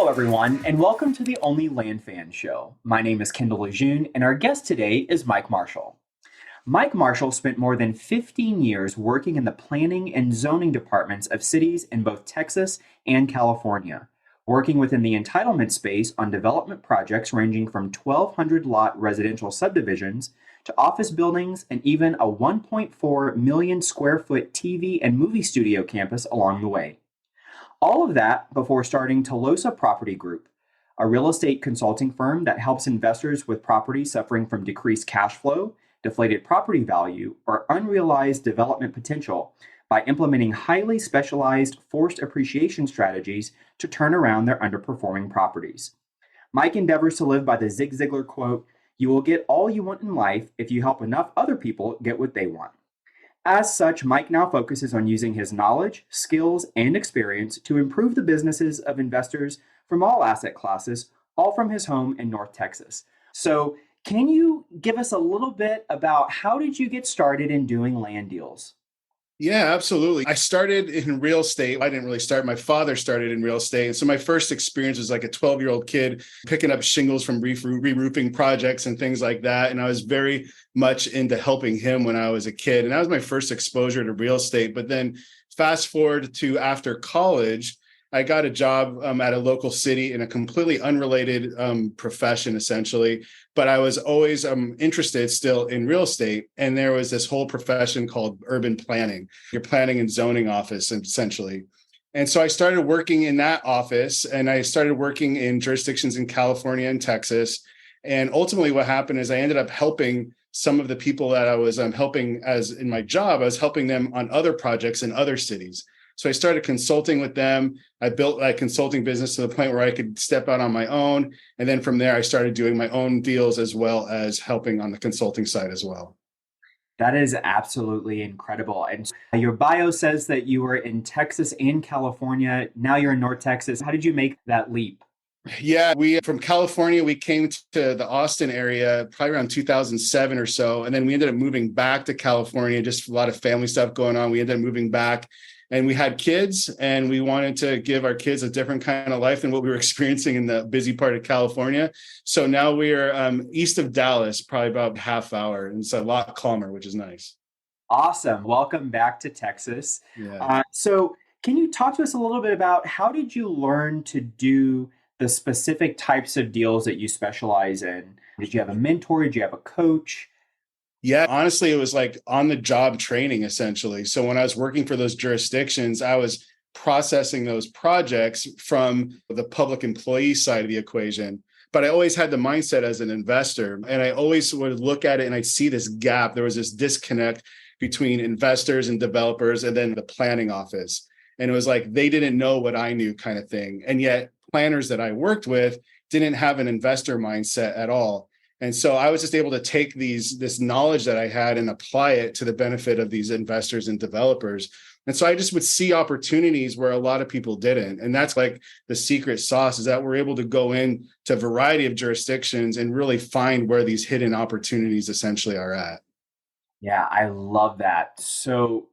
Hello, everyone, and welcome to the OnlyLandFans show. My name is Kendall Lejeune, and our guest today is Mike Marshall. Mike Marshall spent more than 15 years working in the planning and zoning departments of cities in both Texas and California, working within the entitlement space on development projects ranging from 1,200 lot residential subdivisions to office buildings and even a 1.4 million square foot TV and movie studio campus along the way. All of that before starting Tolosa Property Group, a real estate consulting firm that helps investors with properties suffering from decreased cash flow, deflated property value, or unrealized development potential by implementing highly specialized forced appreciation strategies to turn around their underperforming properties. Mike endeavors to live by the Zig Ziglar quote, "You will get all you want in life if you help enough other people get what they want." As such, Mike now focuses on using his knowledge, skills, and experience to improve the businesses of investors from all asset classes, all from his home in North Texas. So, can you give us a little bit about how did you get started in doing land deals? Yeah, absolutely. I started in real estate. I didn't really start. My father started in real estate. And so my first experience was like a 12-year-old kid picking up shingles from re-roofing projects and things like that. And I was very much into helping him when I was a kid. And that was my first exposure to real estate. But then fast forward to after college, I got a job at a local city in a completely unrelated profession, essentially. But I was always interested still in real estate. And there was this whole profession called urban planning, your planning and zoning office, essentially. And so I started working in that office, and I started working in jurisdictions in California and Texas. And ultimately what happened is I ended up helping some of the people that I was helping as in my job. I was helping them on other projects in other cities. So I started consulting with them. I built a consulting business to the point where I could step out on my own. And then from there, I started doing my own deals as well as helping on the consulting side as well. That is absolutely incredible. And your bio says that you were in Texas and California. Now you're in North Texas. How did you make that leap? Yeah, we from California, we came to the Austin area probably around 2007 or so. And then we ended up moving back to California, just a lot of family stuff going on. We ended up moving back. And we had kids, and we wanted to give our kids a different kind of life than what we were experiencing in the busy part of California. So now we're east of Dallas, probably about half hour. And it's a lot calmer, which is nice. Awesome. Welcome back to Texas. Yeah. So can you talk to us a little bit about how did you learn to do the specific types of deals that you specialize in? Did you have a mentor? Did you have a coach? Yeah, honestly, it was like on the job training, essentially. So when I was working for those jurisdictions, I was processing those projects from the public employee side of the equation. But I always had the mindset as an investor, and I always would look at it and I'd see this gap. There was this disconnect between investors and developers and then the planning office. And it was like they didn't know what I knew kind of thing. And yet planners that I worked with didn't have an investor mindset at all. And so I was just able to take this knowledge that I had and apply it to the benefit of these investors and developers. And so I just would see opportunities where a lot of people didn't. And that's like the secret sauce, is that we're able to go in to a variety of jurisdictions and really find where these hidden opportunities essentially are at. Yeah, I love that. So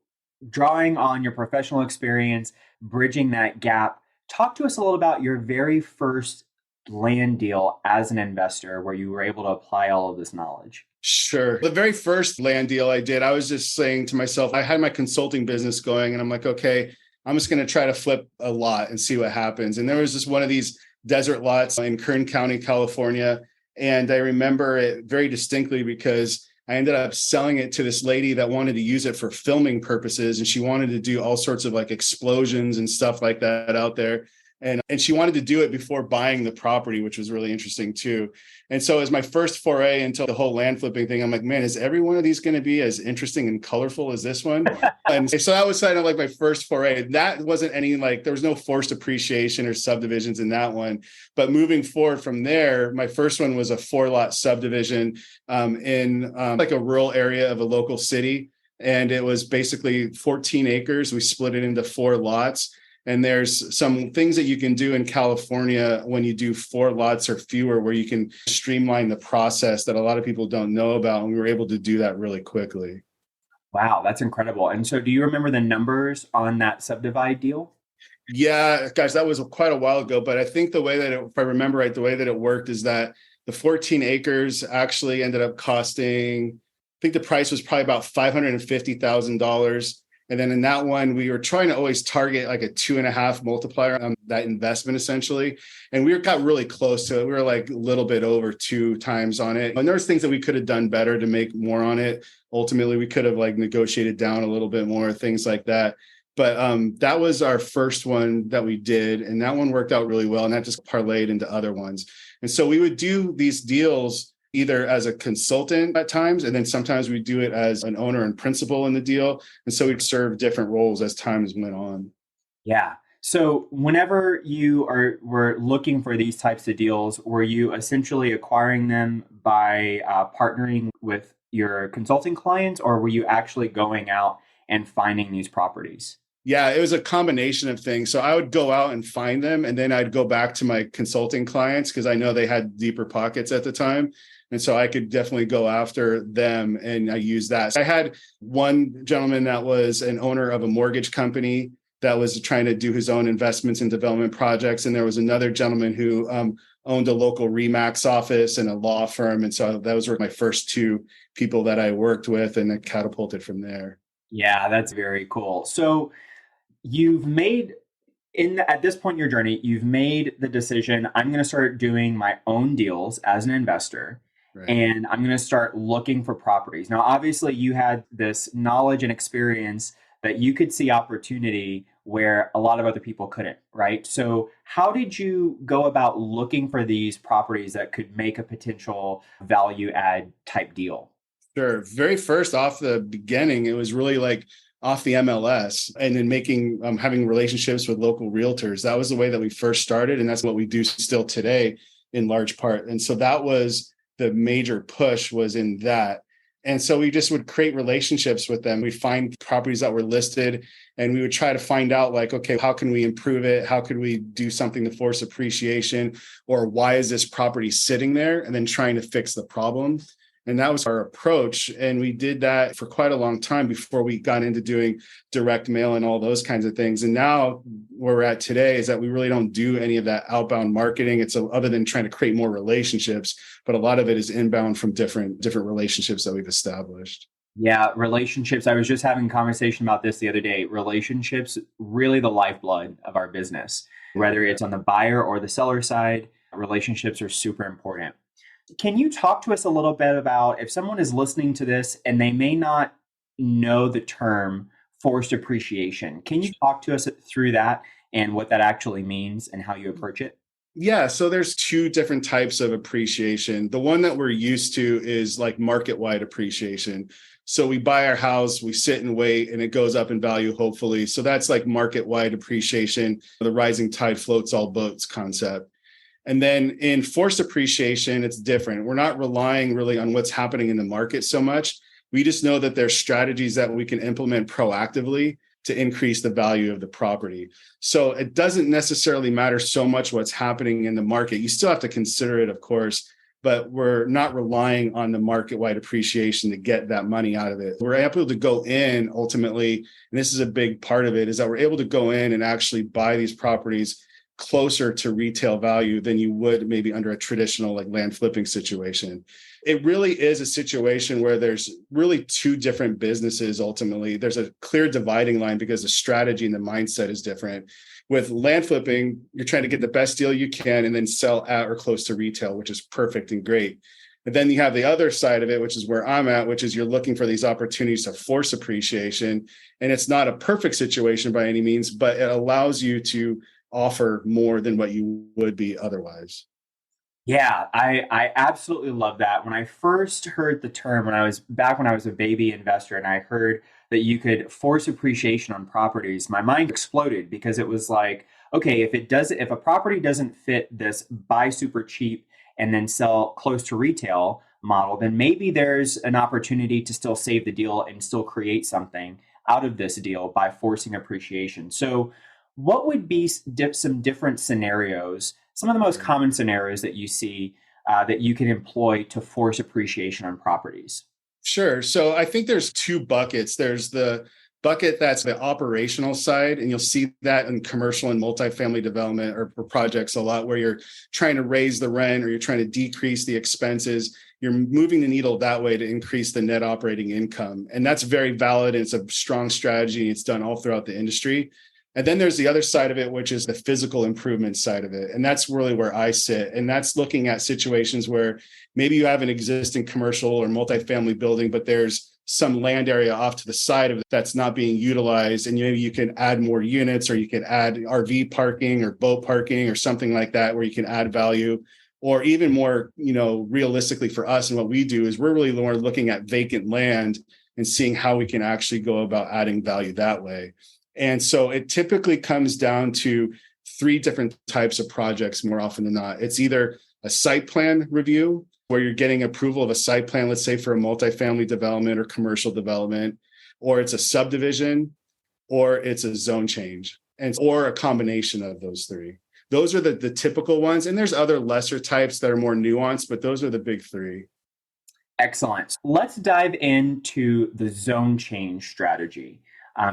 drawing on your professional experience, bridging that gap, talk to us a little about your very first land deal as an investor where you were able to apply all of this knowledge. Sure. The very first land deal I did, I was just saying to myself, I had my consulting business going, and I'm like, okay, I'm just going to try to flip a lot and see what happens. And there was just one of these desert lots in Kern County, California. And I remember it very distinctly because I ended up selling it to this lady that wanted to use it for filming purposes. And she wanted to do all sorts of like explosions and stuff like that out there. And she wanted to do it before buying the property, which was really interesting too. And so as my first foray into the whole land flipping thing, I'm like, man, is every one of these going to be as interesting and colorful as this one? And so that was kind of like my first foray. That wasn't any, like, there was no forced appreciation or subdivisions in that one. But moving forward from there, my first one was a 4-lot subdivision in like a rural area of a local city. And it was basically 14 acres. We split it into 4 lots. And there's some things that you can do in California when you do 4 lots or fewer, where you can streamline the process that a lot of people don't know about. And we were able to do that really quickly. Wow, that's incredible. And so do you remember the numbers on that subdivide deal? Yeah, guys, that was quite a while ago. But I think the way that if I remember right, the way that it worked is that the 14 acres actually ended up costing, I think the price was probably about $550,000. And then in that one, we were trying to always target like a 2.5 multiplier on that investment essentially. And got really close to it. We were like a little bit over 2 times on it. And there was things that we could have done better to make more on it. Ultimately, we could have like negotiated down a little bit more, things like that. But that was our first one that we did. And that one worked out really well. And that just parlayed into other ones. And so we would do these deals either as a consultant at times, and then sometimes we do it as an owner and principal in the deal. And so we'd serve different roles as times went on. Yeah. So whenever were looking for these types of deals, were you essentially acquiring them by partnering with your consulting clients, or were you actually going out and finding these properties? Yeah, it was a combination of things. So I would go out and find them, and then I'd go back to my consulting clients because I know they had deeper pockets at the time. And so I could definitely go after them, and I used that. I had one gentleman that was an owner of a mortgage company that was trying to do his own investments and development projects. And there was another gentleman who owned a local REMAX office and a law firm. And so those were my first two people that I worked with, and it catapulted from there. Yeah, that's very cool. So you've made at this point in your journey, you've made the decision, I'm going to start doing my own deals as an investor. Right. And I'm going to start looking for properties. Now, obviously, you had this knowledge and experience that you could see opportunity where a lot of other people couldn't, right? So, how did you go about looking for these properties that could make a potential value add type deal? Sure. Very first off the beginning, it was really like off the MLS, and then having relationships with local realtors. That was the way that we first started. And that's what we do still today in large part. And so that was the major push, was in that. And so we just would create relationships with them. We'd find properties that were listed, and we would try to find out like, okay, how can we improve it? How could we do something to force appreciation? Or why is this property sitting there? And then trying to fix the problem. And that was our approach. And we did that for quite a long time before we got into doing direct mail and all those kinds of things. And now where we're at today is that we really don't do any of that outbound marketing. It's other than trying to create more relationships, but a lot of it is inbound from different relationships that we've established. Yeah, relationships. I was just having a conversation about this the other day. Relationships, really the lifeblood of our business, whether it's on the buyer or the seller side, relationships are super important. Can you talk to us a little bit about if someone is listening to this and they may not know the term forced appreciation? Can you talk to us through that and what that actually means and how you approach it? Yeah, so there's two different types of appreciation. The one that we're used to is like market-wide appreciation. So we buy our house, we sit and wait, and it goes up in value, hopefully. So that's like market-wide appreciation, the rising tide floats all boats concept. And then in forced appreciation, it's different. We're not relying really on what's happening in the market so much. We just know that there's strategies that we can implement proactively to increase the value of the property. So it doesn't necessarily matter so much what's happening in the market. You still have to consider it, of course, but we're not relying on the market-wide appreciation to get that money out of it. We're able to go in ultimately, and this is a big part of it, is that we're able to go in and actually buy these properties closer to retail value than you would maybe under a traditional like land flipping situation. It really is a situation where there's really two different businesses. Ultimately, there's a clear dividing line because the strategy and the mindset is different. With land flipping, you're trying to get the best deal you can and then sell at or close to retail, which is perfect and great. And then you have the other side of it, which is where I'm at, which is you're looking for these opportunities to force appreciation. And it's not a perfect situation by any means, but it allows you to offer more than what you would be otherwise. Yeah, I absolutely love that. When I first heard the term, when I was a baby investor and I heard that you could force appreciation on properties, my mind exploded because it was like, okay, if a property doesn't fit this buy super cheap and then sell close to retail model, then maybe there's an opportunity to still save the deal and still create something out of this deal by forcing appreciation. So what would be some different scenarios, some of the most common scenarios that you see that you can employ to force appreciation on properties? Sure. So I think there's two buckets. There's the bucket that's the operational side, and you'll see that in commercial and multifamily development or projects a lot, where you're trying to raise the rent or you're trying to decrease the expenses. You're moving the needle that way to increase the net operating income. And that's very valid. And it's a strong strategy. It's done all throughout the industry. And then there's the other side of it, which is the physical improvement side of it. And that's really where I sit. And that's looking at situations where maybe you have an existing commercial or multifamily building, but there's some land area off to the side of it that's not being utilized. And maybe you can add more units, or you can add RV parking or boat parking or something like that, where you can add value. Or even more, realistically for us, and what we do is we're really more looking at vacant land and seeing how we can actually go about adding value that way. And so it typically comes down to three different types of projects more often than not. It's either a site plan review, where you're getting approval of a site plan, let's say for a multifamily development or commercial development, or it's a subdivision, or it's a zone change, or a combination of those three. Those are the typical ones. And there's other lesser types that are more nuanced, but those are the big three. Excellent. Let's dive into the zone change strategy.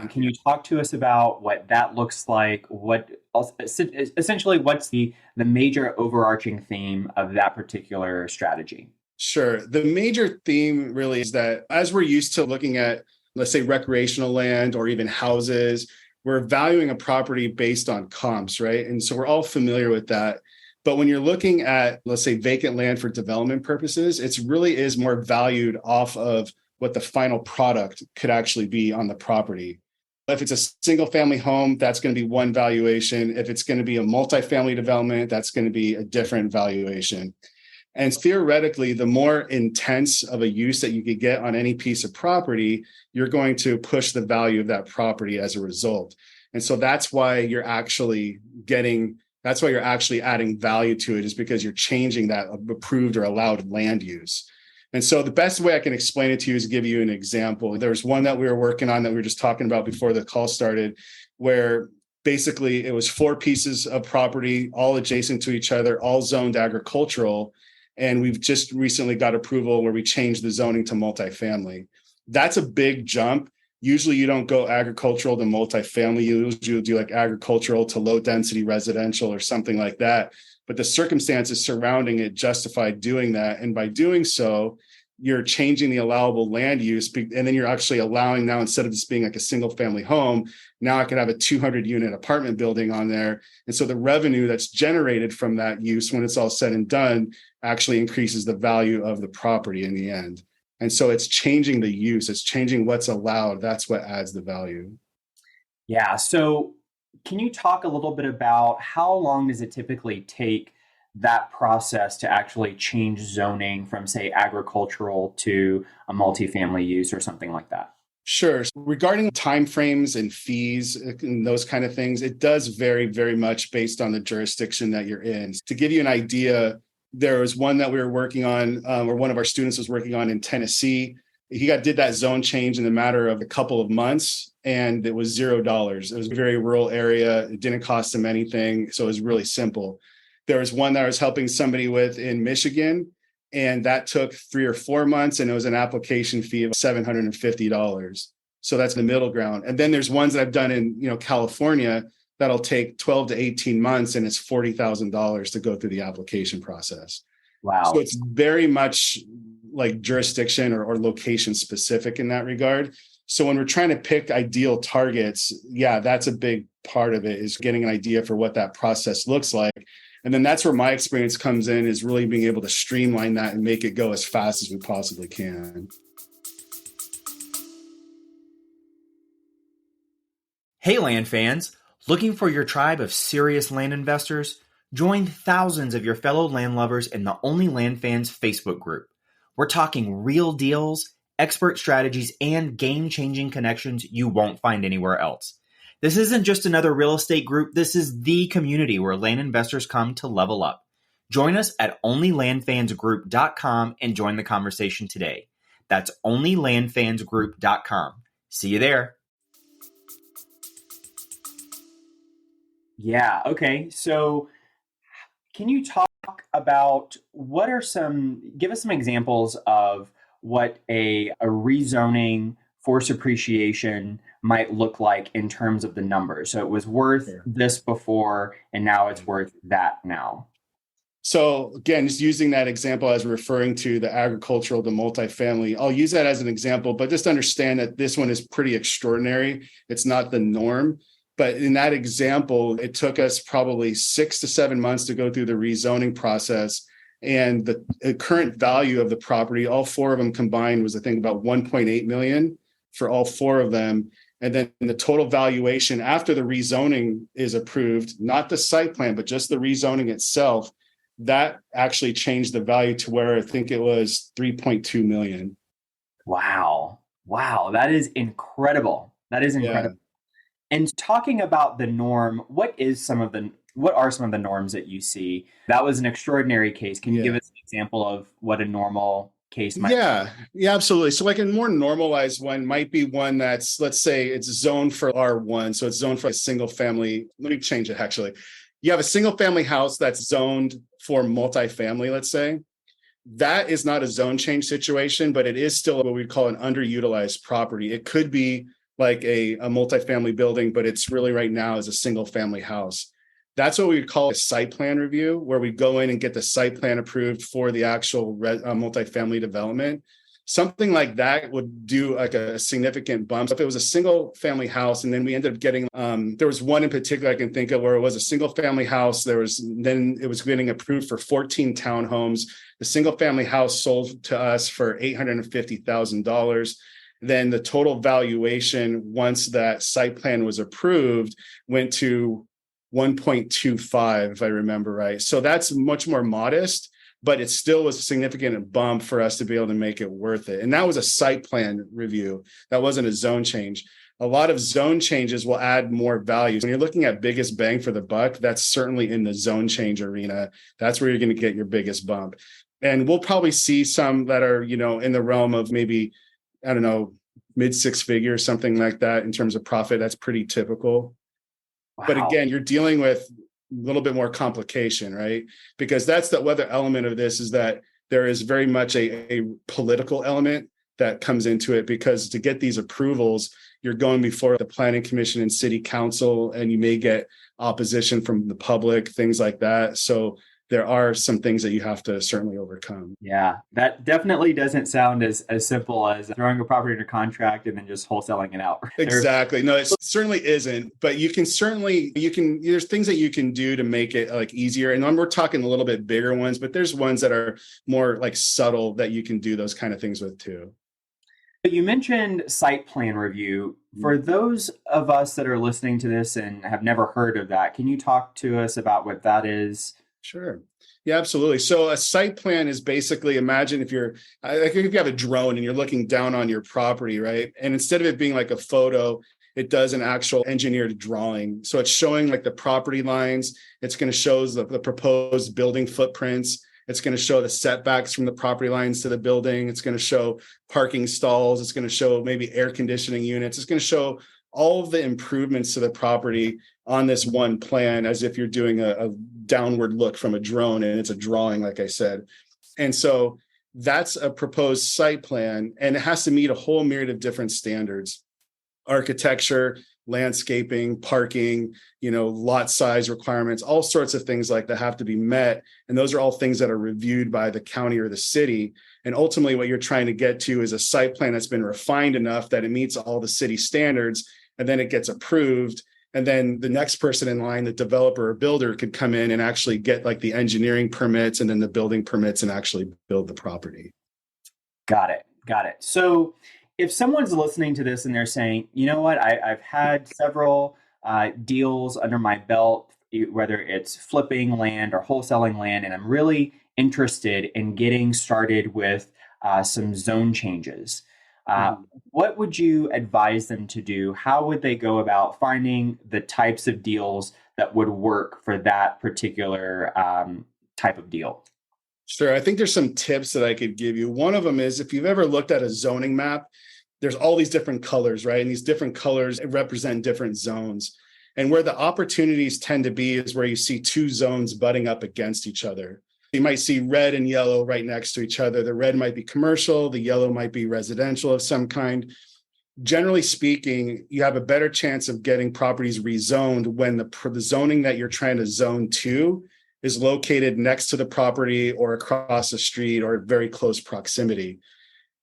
Can you talk to us about what that looks like? Essentially, what's the major overarching theme of that particular strategy? Sure. The major theme really is that as we're used to looking at, let's say, recreational land or even houses, we're valuing a property based on comps, right? And so we're all familiar with that. But when you're looking at, let's say, vacant land for development purposes, it really is more valued off of what the final product could actually be on the property. If it's a single family home, that's going to be one valuation. If it's going to be a multifamily development, that's going to be a different valuation. And theoretically, the more intense of a use that you could get on any piece of property, you're going to push the value of that property as a result. And so that's why you're actually adding value to it, is because you're changing that approved or allowed land use. And so the best way I can explain it to you is give you an example. There was one that we were working on that we were just talking about before the call started, where basically it was 4 pieces of property, all adjacent to each other, all zoned agricultural. And we've just recently got approval where we changed the zoning to multifamily. That's a big jump. Usually you don't go agricultural to multifamily. You'll do like agricultural to low density residential or something like that. But the circumstances surrounding it justified doing that. And by doing so, you're changing the allowable land use. And then you're actually allowing now, instead of just being like a single family home, now I could have a 200 unit apartment building on there. And so the revenue that's generated from that use, when it's all said and done, actually increases the value of the property in the end. And so it's changing the use, it's changing what's allowed. That's what adds the value. Yeah. So can you talk a little bit about how long does it typically take that process to actually change zoning from, say, agricultural to a multifamily use or something like that? Sure. Regarding timeframes and fees and those kind of things, it does vary very much based on the jurisdiction that you're in. To give you an idea, there was one that we were working on, or one of our students was working on in Tennessee. He did that zone change in a matter of a couple of months, and it was $0. It was a very rural area. It didn't cost him anything. So it was really simple. There was one that I was helping somebody with in Michigan, and that took 3 or 4 months, and it was an application fee of $750. So that's the middle ground. And then there's ones that I've done in California that'll take 12 to 18 months, and it's $40,000 to go through the application process. Wow. So it's very much like jurisdiction or location specific in that regard. So when we're trying to pick ideal targets, yeah, that's a big part of it, is getting an idea for what that process looks like. And then that's where my experience comes in, is really being able to streamline that and make it go as fast as we possibly can. Hey, land fans, looking for your tribe of serious land investors? Join thousands of your fellow land lovers in the OnlyLandFans Facebook group. We're talking real deals, expert strategies, and game-changing connections you won't find anywhere else. This isn't just another real estate group. This is the community where land investors come to level up. Join us at OnlyLandFansGroup.com and join the conversation today. That's OnlyLandFansGroup.com. See you there. Yeah. Okay. So can you talk about give us some examples of what a rezoning, forced appreciation, might look like in terms of the numbers. So it was worth Sure. this before, and now it's worth that now. So again, just using that example as referring to the agricultural, the multifamily, I'll use that as an example, but just understand that this one is pretty extraordinary. It's not the norm. But in that example, it took us probably 6 to 7 months to go through the rezoning process. And the current value of the property, all four of them combined, was I think about 1.8 million for all four of them. And then the total valuation after the rezoning is approved, not the site plan, but just the rezoning itself, that actually changed the value to where I think it was 3.2 million. Wow. Wow. That is incredible. That is incredible. Yeah. And talking about the norm, what are some of the norms that you see? That was an extraordinary case. Can you give us an example of what a normal case might be? Yeah, absolutely. So like a more normalized one might be one that's, let's say it's zoned for R1. So it's zoned for a single family. Let me change it actually. You have a single family house that's zoned for multifamily, let's say. That is not a zone change situation, but it is still what we'd call an underutilized property. It could be like a multifamily building, but it's really right now is a single family house. That's what we would call a site plan review, where we go in and get the site plan approved for the actual multifamily development. Something like that would do like a significant bump. If it was a single family house, and then we ended up getting, there was one in particular I can think of where it was a single family house. Then it was getting approved for 14 townhomes. The single family house sold to us for $850,000. Then the total valuation, once that site plan was approved, went to 1.25, if I remember right. So that's much more modest, but it still was a significant bump for us to be able to make it worth it. And that was a site plan review. That wasn't a zone change. A lot of zone changes will add more value. When you're looking at biggest bang for the buck, that's certainly in the zone change arena. That's where you're going to get your biggest bump. And we'll probably see some that are, in the realm of maybe, I don't know, mid six figures, something like that in terms of profit. That's pretty typical. Wow. But again, you're dealing with a little bit more complication, right? Because that's the other element of this, is that there is very much a political element that comes into it, because to get these approvals, you're going before the planning commission and city council, and you may get opposition from the public, things like that. So there are some things that you have to certainly overcome. Yeah, that definitely doesn't sound as simple as throwing a property under contract and then just wholesaling it out. Exactly. No, it certainly isn't. But there's things that you can do to make it like easier. And we're talking a little bit bigger ones, but there's ones that are more like subtle that you can do those kind of things with too. You mentioned site plan review. For those of us that are listening to this and have never heard of that, can you talk to us about what that is? Sure. Yeah, absolutely. So a site plan is basically, imagine if you have a drone and you're looking down on your property, right? And instead of it being like a photo, it does an actual engineered drawing. So it's showing like the property lines. It's going to show the proposed building footprints. It's going to show the setbacks from the property lines to the building. It's going to show parking stalls. It's going to show maybe air conditioning units. It's going to show all of the improvements to the property on this one plan, as if you're doing a downward look from a drone, and it's a drawing, like I said. And so that's a proposed site plan, and it has to meet a whole myriad of different standards: architecture, landscaping, parking, lot size requirements, all sorts of things like that have to be met. And those are all things that are reviewed by the county or the city. And ultimately what you're trying to get to is a site plan that's been refined enough that it meets all the city standards, and then it gets approved. And then the next person in line, the developer or builder, could come in and actually get like the engineering permits and then the building permits and actually build the property. Got it. So if someone's listening to this and they're saying, you know what, I've had several deals under my belt, whether it's flipping land or wholesaling land, and I'm really interested in getting started with some zone changes. What would you advise them to do? How would they go about finding the types of deals that would work for that particular type of deal? Sure. I think there's some tips that I could give you. One of them is, if you've ever looked at a zoning map, there's all these different colors, right? And these different colors represent different zones. And where the opportunities tend to be is where you see two zones butting up against each other. You might see red and yellow right next to each other. The red might be commercial, the yellow might be residential of some kind. generally speaking, you have a better chance of getting properties rezoned when the zoning that you're trying to zone to is located next to the property or across the street or very close proximity.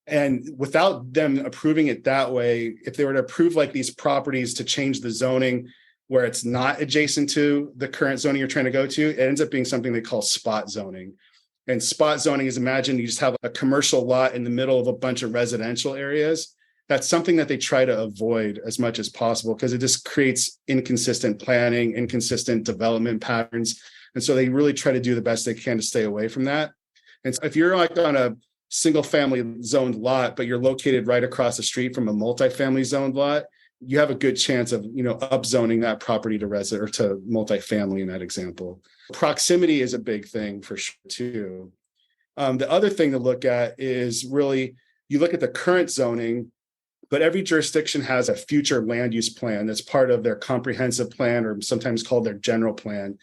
And without them approving it that way, if they were to approve like these properties to change the zoning where it's not adjacent to the current zoning you're trying to go to, it ends up being something they call spot zoning. And spot zoning is, imagine you just have a commercial lot in the middle of a bunch of residential areas. That's something that they try to avoid as much as possible because it just creates inconsistent planning, inconsistent development patterns. And so they really try to do the best they can to stay away from that. And so if you're like on a single family zoned lot, but you're located right across the street from a multifamily zoned lot, you have a good chance of, upzoning that property to resident or to multifamily in that example. Proximity is a big thing for sure too. The other thing to look at is really, you look at the current zoning, but every jurisdiction has a future land use plan that's part of their comprehensive plan, or sometimes called their general plan.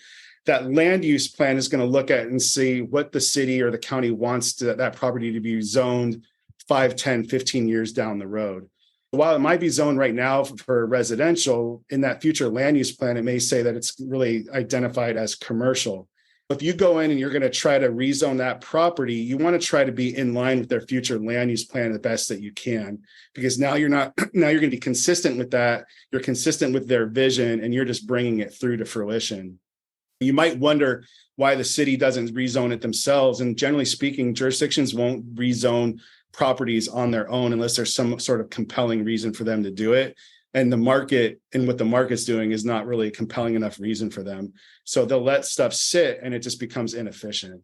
That land use plan is going to look at and see what the city or the county wants that property to be zoned 5, 10, 15 years down the road. While it might be zoned right now for residential, in that future land use plan, it may say that it's really identified as commercial. If you go in and you're going to try to rezone that property, you want to try to be in line with their future land use plan the best that you can, because now you're going to be consistent with that. You're consistent with their vision, and you're just bringing it through to fruition. You might wonder why the city doesn't rezone it themselves. And generally speaking, jurisdictions won't rezone properties on their own unless there's some sort of compelling reason for them to do it. And the market and what the market's doing is not really a compelling enough reason for them. So they'll let stuff sit and it just becomes inefficient.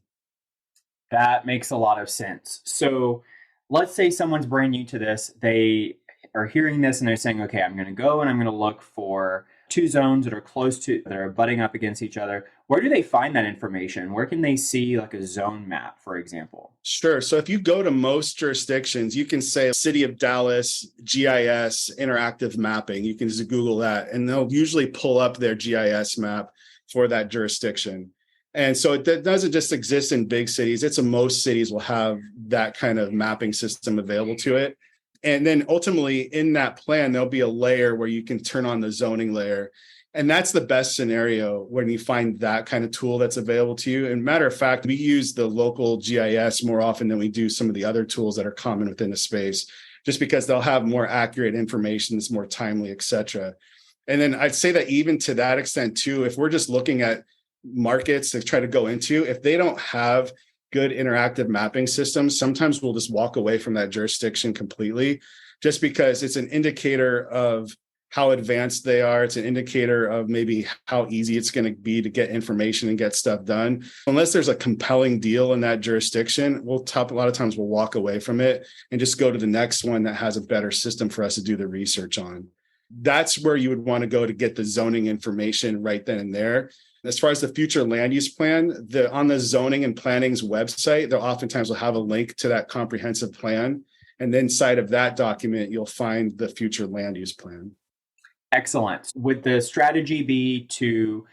That makes a lot of sense. So let's say someone's brand new to this. They are hearing this and they're saying, okay, I'm going to go and I'm going to look for two zones that are butting up against each other. Where do they find that information? Where can they see like a zone map, for example? Sure. So if you go to most jurisdictions, you can say City of Dallas, GIS, interactive mapping. You can just Google that, and they'll usually pull up their GIS map for that jurisdiction. And so it doesn't just exist in big cities. It's in most cities will have that kind of mapping system available to it. And then ultimately in that plan, there'll be a layer where you can turn on the zoning layer. And that's the best scenario when you find that kind of tool that's available to you. And matter of fact, we use the local GIS more often than we do some of the other tools that are common within the space, just because they'll have more accurate information, it's more timely, et cetera. And then I'd say that even to that extent too, if we're just looking at markets to try to go into, if they don't have good interactive mapping systems, sometimes we'll just walk away from that jurisdiction completely, just because it's an indicator of how advanced they are. It's an indicator of maybe how easy it's going to be to get information and get stuff done. Unless there's a compelling deal in that jurisdiction, a lot of times we'll walk away from it and just go to the next one that has a better system for us to do the research on. That's where you would want to go to get the zoning information right then and there. As far as the future land use plan, on the zoning and planning's website, they'll oftentimes will have a link to that comprehensive plan. And then inside of that document, you'll find the future land use plan. Excellent. Would the strategy be to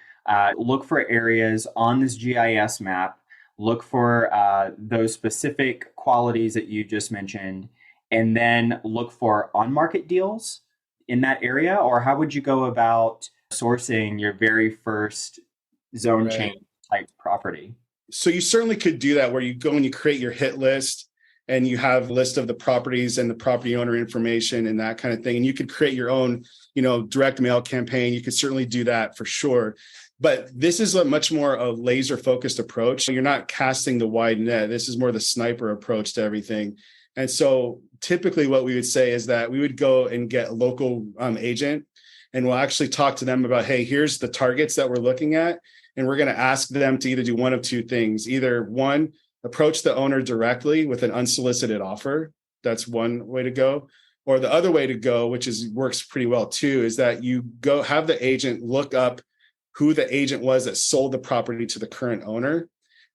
look for areas on this GIS map, look for those specific qualities that you just mentioned, and then look for on-market deals in that area? Or how would you go about sourcing your very first zone change type property? So you certainly could do that, where you go and you create your hit list and you have a list of the properties and the property owner information and that kind of thing. And you could create your own, direct mail campaign. You could certainly do that for sure. But this is a much more a laser focused approach. You're not casting the wide net. This is more the sniper approach to everything. And so typically what we would say is that we would go and get a local agent, and we'll actually talk to them about, hey, here's the targets that we're looking at. And we're going to ask them to either do one of two things. Either one, approach the owner directly with an unsolicited offer. That's one way to go. Or the other way to go, which works pretty well too, is that you go have the agent look up who the agent was that sold the property to the current owner.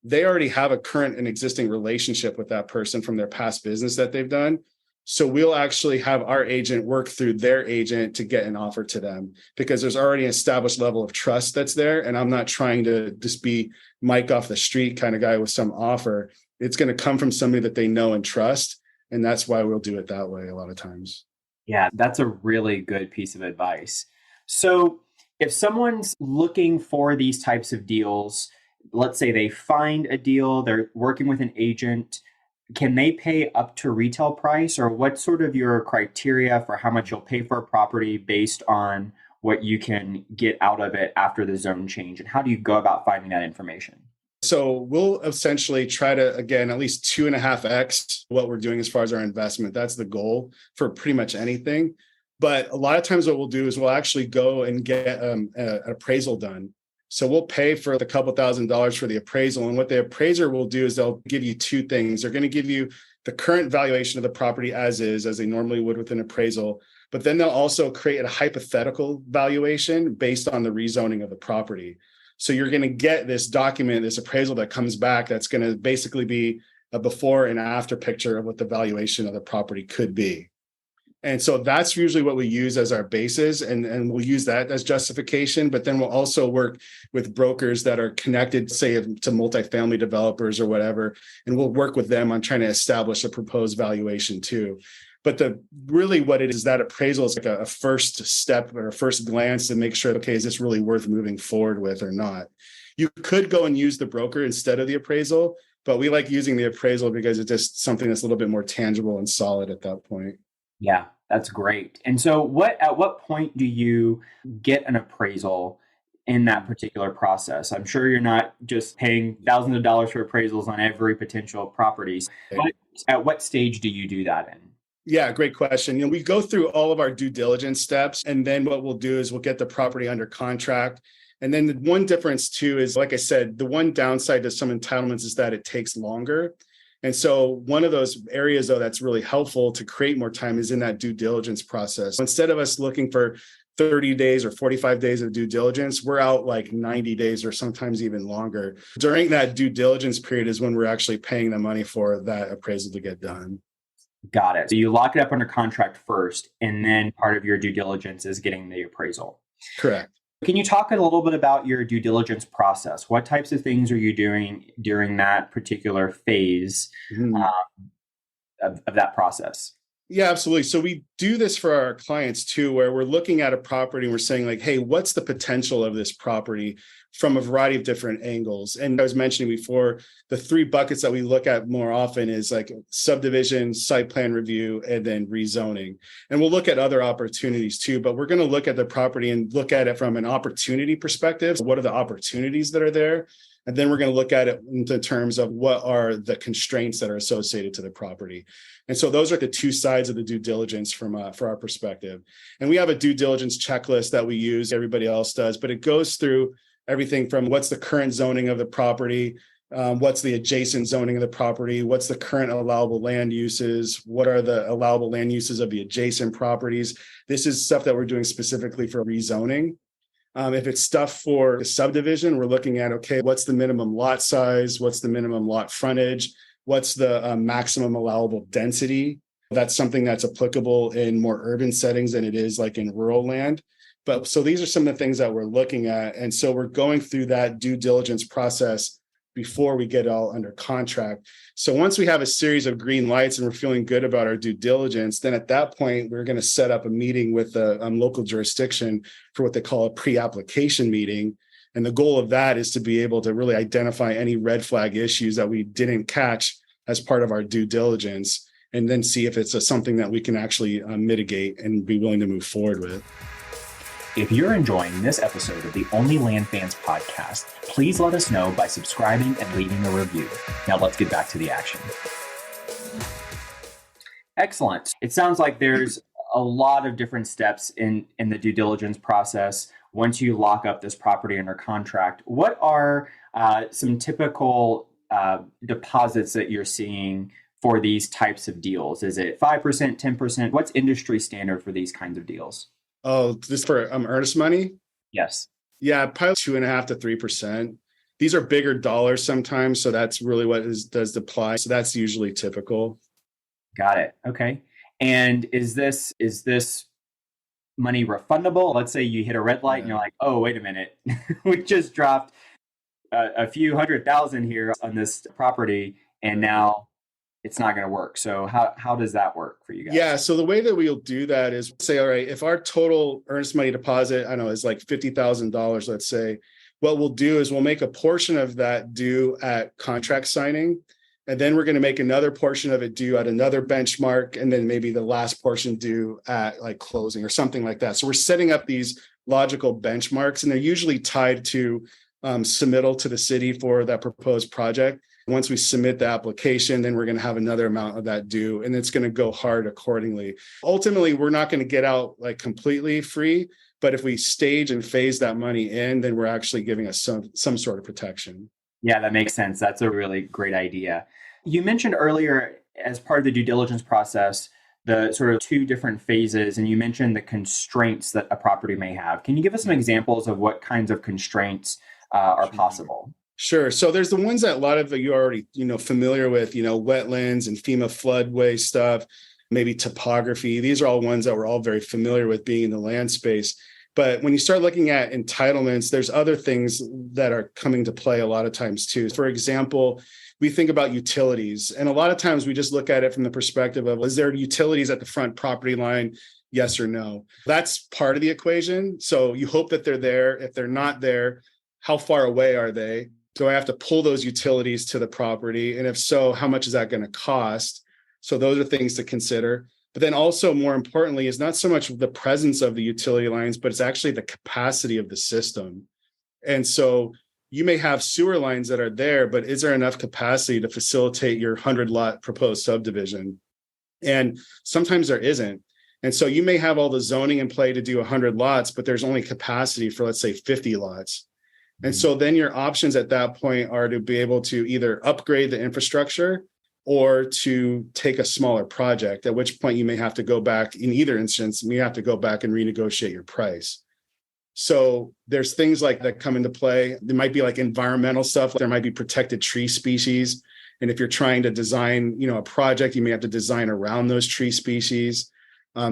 They already have a current and existing relationship with that person from their past business that they've done. So we'll actually have our agent work through their agent to get an offer to them, because there's already an established level of trust that's there. And I'm not trying to just be Mike off the street kind of guy with some offer. It's going to come from somebody that they know and trust. And that's why we'll do it that way a lot of times. Yeah, that's a really good piece of advice. So, if someone's looking for these types of deals, let's say they find a deal, they're working with an agent, can they pay up to retail price, or what's sort of your criteria for how much you'll pay for a property based on what you can get out of it after the zone change? And how do you go about finding that information? So we'll essentially try to, again, at least 2.5x what we're doing as far as our investment. That's the goal for pretty much anything. But a lot of times what we'll do is we'll actually go and get an appraisal done. So we'll pay for the couple $1,000s for the appraisal. And what the appraiser will do is they'll give you two things. They're going to give you the current valuation of the property as is, as they normally would with an appraisal. But then they'll also create a hypothetical valuation based on the rezoning of the property. So you're going to get this document, this appraisal that comes back that's going to basically be a before and after picture of what the valuation of the property could be. And so that's usually what we use as our basis, and we'll use that as justification. But then we'll also work with brokers that are connected, say, to multifamily developers or whatever, and we'll work with them on trying to establish a proposed valuation too. But really what it is, that appraisal is like a first step or a first glance to make sure, okay, is this really worth moving forward with or not? You could go and use the broker instead of the appraisal, but we like using the appraisal because it's just something that's a little bit more tangible and solid at that point. Yeah, that's great. And so at what point do you get an appraisal in that particular process? I'm sure you're not just paying thousands of dollars for appraisals on every potential property. But at what stage do you do that in? Yeah, great question. We go through all of our due diligence steps, and then what we'll do is we'll get the property under contract. And then the one difference too is, like I said, the one downside to some entitlements is that it takes longer. And so one of those areas, though, that's really helpful to create more time is in that due diligence process. Instead of us looking for 30 days or 45 days of due diligence, we're out like 90 days or sometimes even longer. During that due diligence period is when we're actually paying the money for that appraisal to get done. Got it. So you lock it up under contract first, and then part of your due diligence is getting the appraisal. Correct. Can you talk a little bit about your due diligence process? What types of things are you doing during that particular phase of that process? Yeah, absolutely. So we do this for our clients too, where we're looking at a property and we're saying like, hey, what's the potential of this property from a variety of different angles? And I was mentioning before, the three buckets that we look at more often is like subdivision, site plan review, and then rezoning. And we'll look at other opportunities too, but we're going to look at the property and look at it from an opportunity perspective. So what are the opportunities that are there? And then we're going to look at it in terms of what are the constraints that are associated to the property. And so those are the two sides of the due diligence for our perspective. And we have a due diligence checklist that we use, everybody else does, but it goes through everything from what's the current zoning of the property, what's the adjacent zoning of the property, what's the current allowable land uses, what are the allowable land uses of the adjacent properties. This is stuff that we're doing specifically for rezoning. If it's stuff for the subdivision, we're looking at, okay, what's the minimum lot size? What's the minimum lot frontage? What's the maximum allowable density? That's something that's applicable in more urban settings than it is like in rural land. But so these are some of the things that we're looking at. And so we're going through that due diligence process before we get all under contract. So once we have a series of green lights and we're feeling good about our due diligence, then at that point, we're going to set up a meeting with the local jurisdiction for what they call a pre-application meeting. And the goal of that is to be able to really identify any red flag issues that we didn't catch as part of our due diligence, and then see if it's something that we can actually mitigate and be willing to move forward with. If you're enjoying this episode of the OnlyLandFans podcast, please let us know by subscribing and leaving a review. Now let's get back to the action. Excellent. It sounds like there's a lot of different steps in the due diligence process. Once you lock up this property under contract, what are some typical deposits that you're seeing for these types of deals? Is it 5%, 10%? What's industry standard for these kinds of deals? Oh, this for earnest money? Yes. Yeah, probably 2.5% to 3%. These are bigger dollars sometimes, so that's really what does apply. So that's usually typical. Got it. Okay. And is this money refundable? Let's say you hit a red light and you're like, oh, wait a minute, we just dropped a few $100,000 here on this property, and now it's not going to work. So how does that work for you guys? Yeah. So the way that we'll do that is say, all right, if our total earnest money deposit, I know, is like $50,000, let's say, what we'll do is we'll make a portion of that due at contract signing. And then we're going to make another portion of it due at another benchmark. And then maybe the last portion due at like closing or something like that. So we're setting up these logical benchmarks, and they're usually tied to submittal to the city for that proposed project. Once we submit the application, then we're going to have another amount of that due, and it's going to go hard accordingly. Ultimately, we're not going to get out like completely free, but if we stage and phase that money in, then we're actually giving us some sort of protection. Yeah, that makes sense. That's a really great idea. You mentioned earlier, as part of the due diligence process, the sort of two different phases, and you mentioned the constraints that a property may have. Can you give us some examples of what kinds of constraints are possible? Sure. So there's the ones that a lot of you are already, familiar with, wetlands and FEMA floodway stuff, maybe topography. These are all ones that we're all very familiar with being in the land space. But when you start looking at entitlements, there's other things that are coming to play a lot of times too. For example, we think about utilities, and a lot of times we just look at it from the perspective of, is there utilities at the front property line? Yes or no? That's part of the equation. So you hope that they're there. If they're not there, how far away are they? Do I have to pull those utilities to the property? And if so, how much is that going to cost? So those are things to consider. But then also, more importantly, is not so much the presence of the utility lines, but it's actually the capacity of the system. And so you may have sewer lines that are there, but is there enough capacity to facilitate your 100-lot proposed subdivision? And sometimes there isn't. And so you may have all the zoning in play to do 100 lots, but there's only capacity for, let's say, 50 lots. And so then your options at that point are to be able to either upgrade the infrastructure or to take a smaller project, at which point you may have to go back. In either instance, you have to go back and renegotiate your price. So there's things like that come into play. There might be like environmental stuff. There might be protected tree species. And if you're trying to design, a project, you may have to design around those tree species.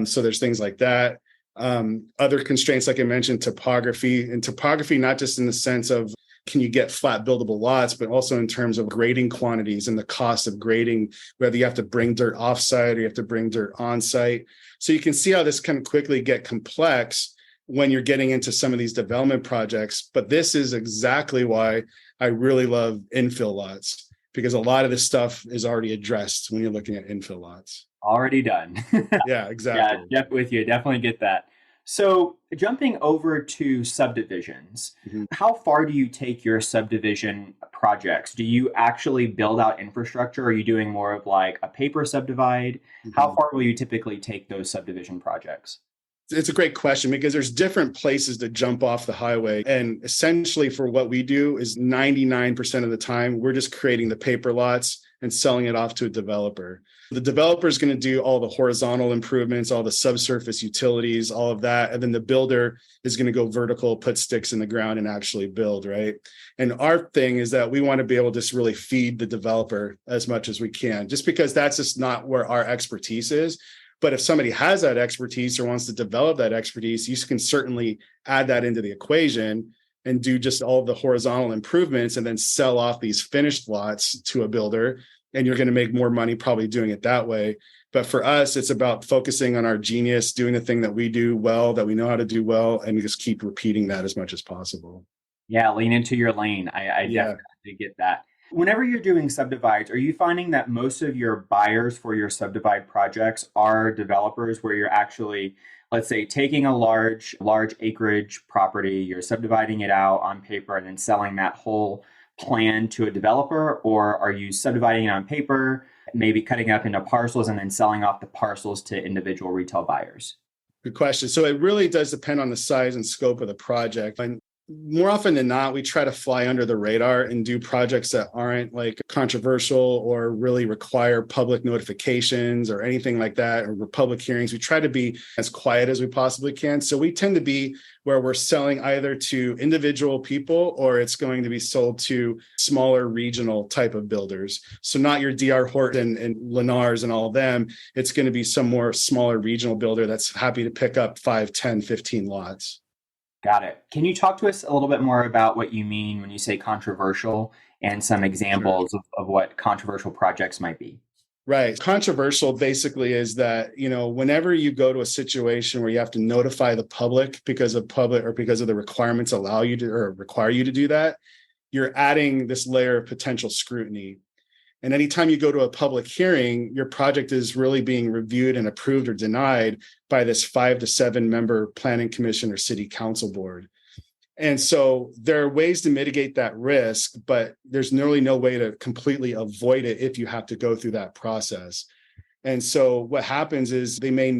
So there's things like that. Other constraints, like I mentioned, topography, not just in the sense of can you get flat buildable lots, but also in terms of grading quantities and the cost of grading, whether you have to bring dirt offsite or you have to bring dirt on site. So you can see how this can quickly get complex when you're getting into some of these development projects. But this is exactly why I really love infill lots, because a lot of this stuff is already addressed when you're looking at infill lots. Already done. Yeah, exactly. Yeah, with you. Definitely get that. So jumping over to subdivisions, how far do you take your subdivision projects? Do you actually build out infrastructure? Or are you doing more of like a paper subdivide? How far will you typically take those subdivision projects? It's a great question, because there's different places to jump off the highway. And essentially for what we do is 99% of the time, we're just creating the paper lots and selling it off to a developer. The developer is going to do all the horizontal improvements, all the subsurface utilities, all of that. And then the builder is going to go vertical, put sticks in the ground and actually build, right? And our thing is that we want to be able to just really feed the developer as much as we can, just because that's just not where our expertise is. But if somebody has that expertise or wants to develop that expertise, you can certainly add that into the equation and do just all the horizontal improvements and then sell off these finished lots to a builder. And you're going to make more money probably doing it that way. But for us, it's about focusing on our genius, doing the thing that we do well, that we know how to do well, and just keep repeating that as much as possible. Yeah, lean into your lane. I definitely get that. Whenever you're doing subdivides, are you finding that most of your buyers for your subdivide projects are developers, where you're actually, let's say, taking a large acreage property, you're subdividing it out on paper and then selling that whole plan to a developer? Or are you subdividing it on paper, maybe cutting up into parcels and then selling off the parcels to individual retail buyers? Good question. So it really does depend on the size and scope of the project. And more often than not, we try to fly under the radar and do projects that aren't like controversial or really require public notifications or anything like that, or public hearings. We try to be as quiet as we possibly can. So we tend to be where we're selling either to individual people or it's going to be sold to smaller regional type of builders. So not your DR Horton and Lennars and all of them. It's going to be some more smaller regional builder that's happy to pick up 5, 10, 15 lots. Got it. Can you talk to us a little bit more about what you mean when you say controversial and some examples of what controversial projects might be? Right. Controversial basically is that, whenever you go to a situation where you have to notify the public because of the requirements allow you to or require you to do that, you're adding this layer of potential scrutiny. And anytime you go to a public hearing, your project is really being reviewed and approved or denied by this 5 to 7 member planning commission or city council board. And so there are ways to mitigate that risk, but there's really no way to completely avoid it if you have to go through that process. And so what happens is they may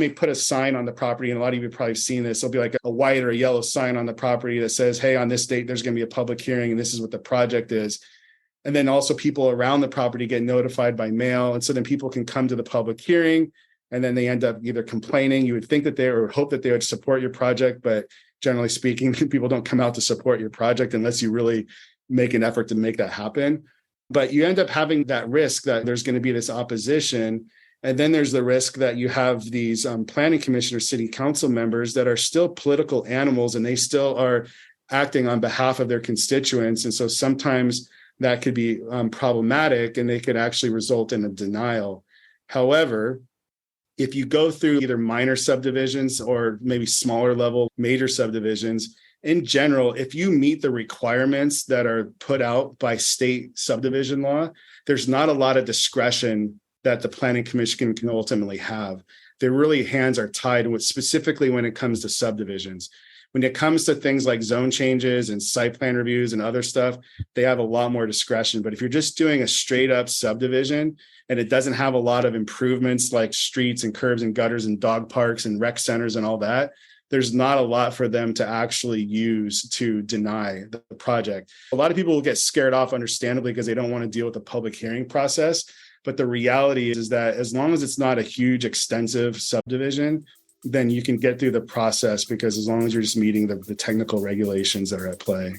put a sign on the property, and a lot of you have probably seen this. There'll be like a white or a yellow sign on the property that says, hey, on this date, there's going to be a public hearing, and this is what the project is. And then also people around the property get notified by mail. And so then people can come to the public hearing, and then they end up either complaining. You would think that they or hope that they would support your project, but generally speaking, people don't come out to support your project unless you really make an effort to make that happen. But you end up having that risk that there's going to be this opposition. And then there's the risk that you have these planning commission or city council members that are still political animals, and they still are acting on behalf of their constituents. And so sometimes that could be problematic, and they could actually result in a denial. However, if you go through either minor subdivisions or maybe smaller level major subdivisions, in general, if you meet the requirements that are put out by state subdivision law, there's not a lot of discretion that the planning commission can ultimately have. Their really hands are tied, specifically when it comes to subdivisions. When it comes to things like zone changes and site plan reviews and other stuff, they have a lot more discretion. But if you're just doing a straight up subdivision and it doesn't have a lot of improvements like streets and curbs and gutters and dog parks and rec centers and all that, there's not a lot for them to actually use to deny the project. A lot of people will get scared off, understandably, because they don't want to deal with the public hearing process. But the reality is that as long as it's not a huge, extensive subdivision, then you can get through the process, because as long as you're just meeting the technical regulations that are at play.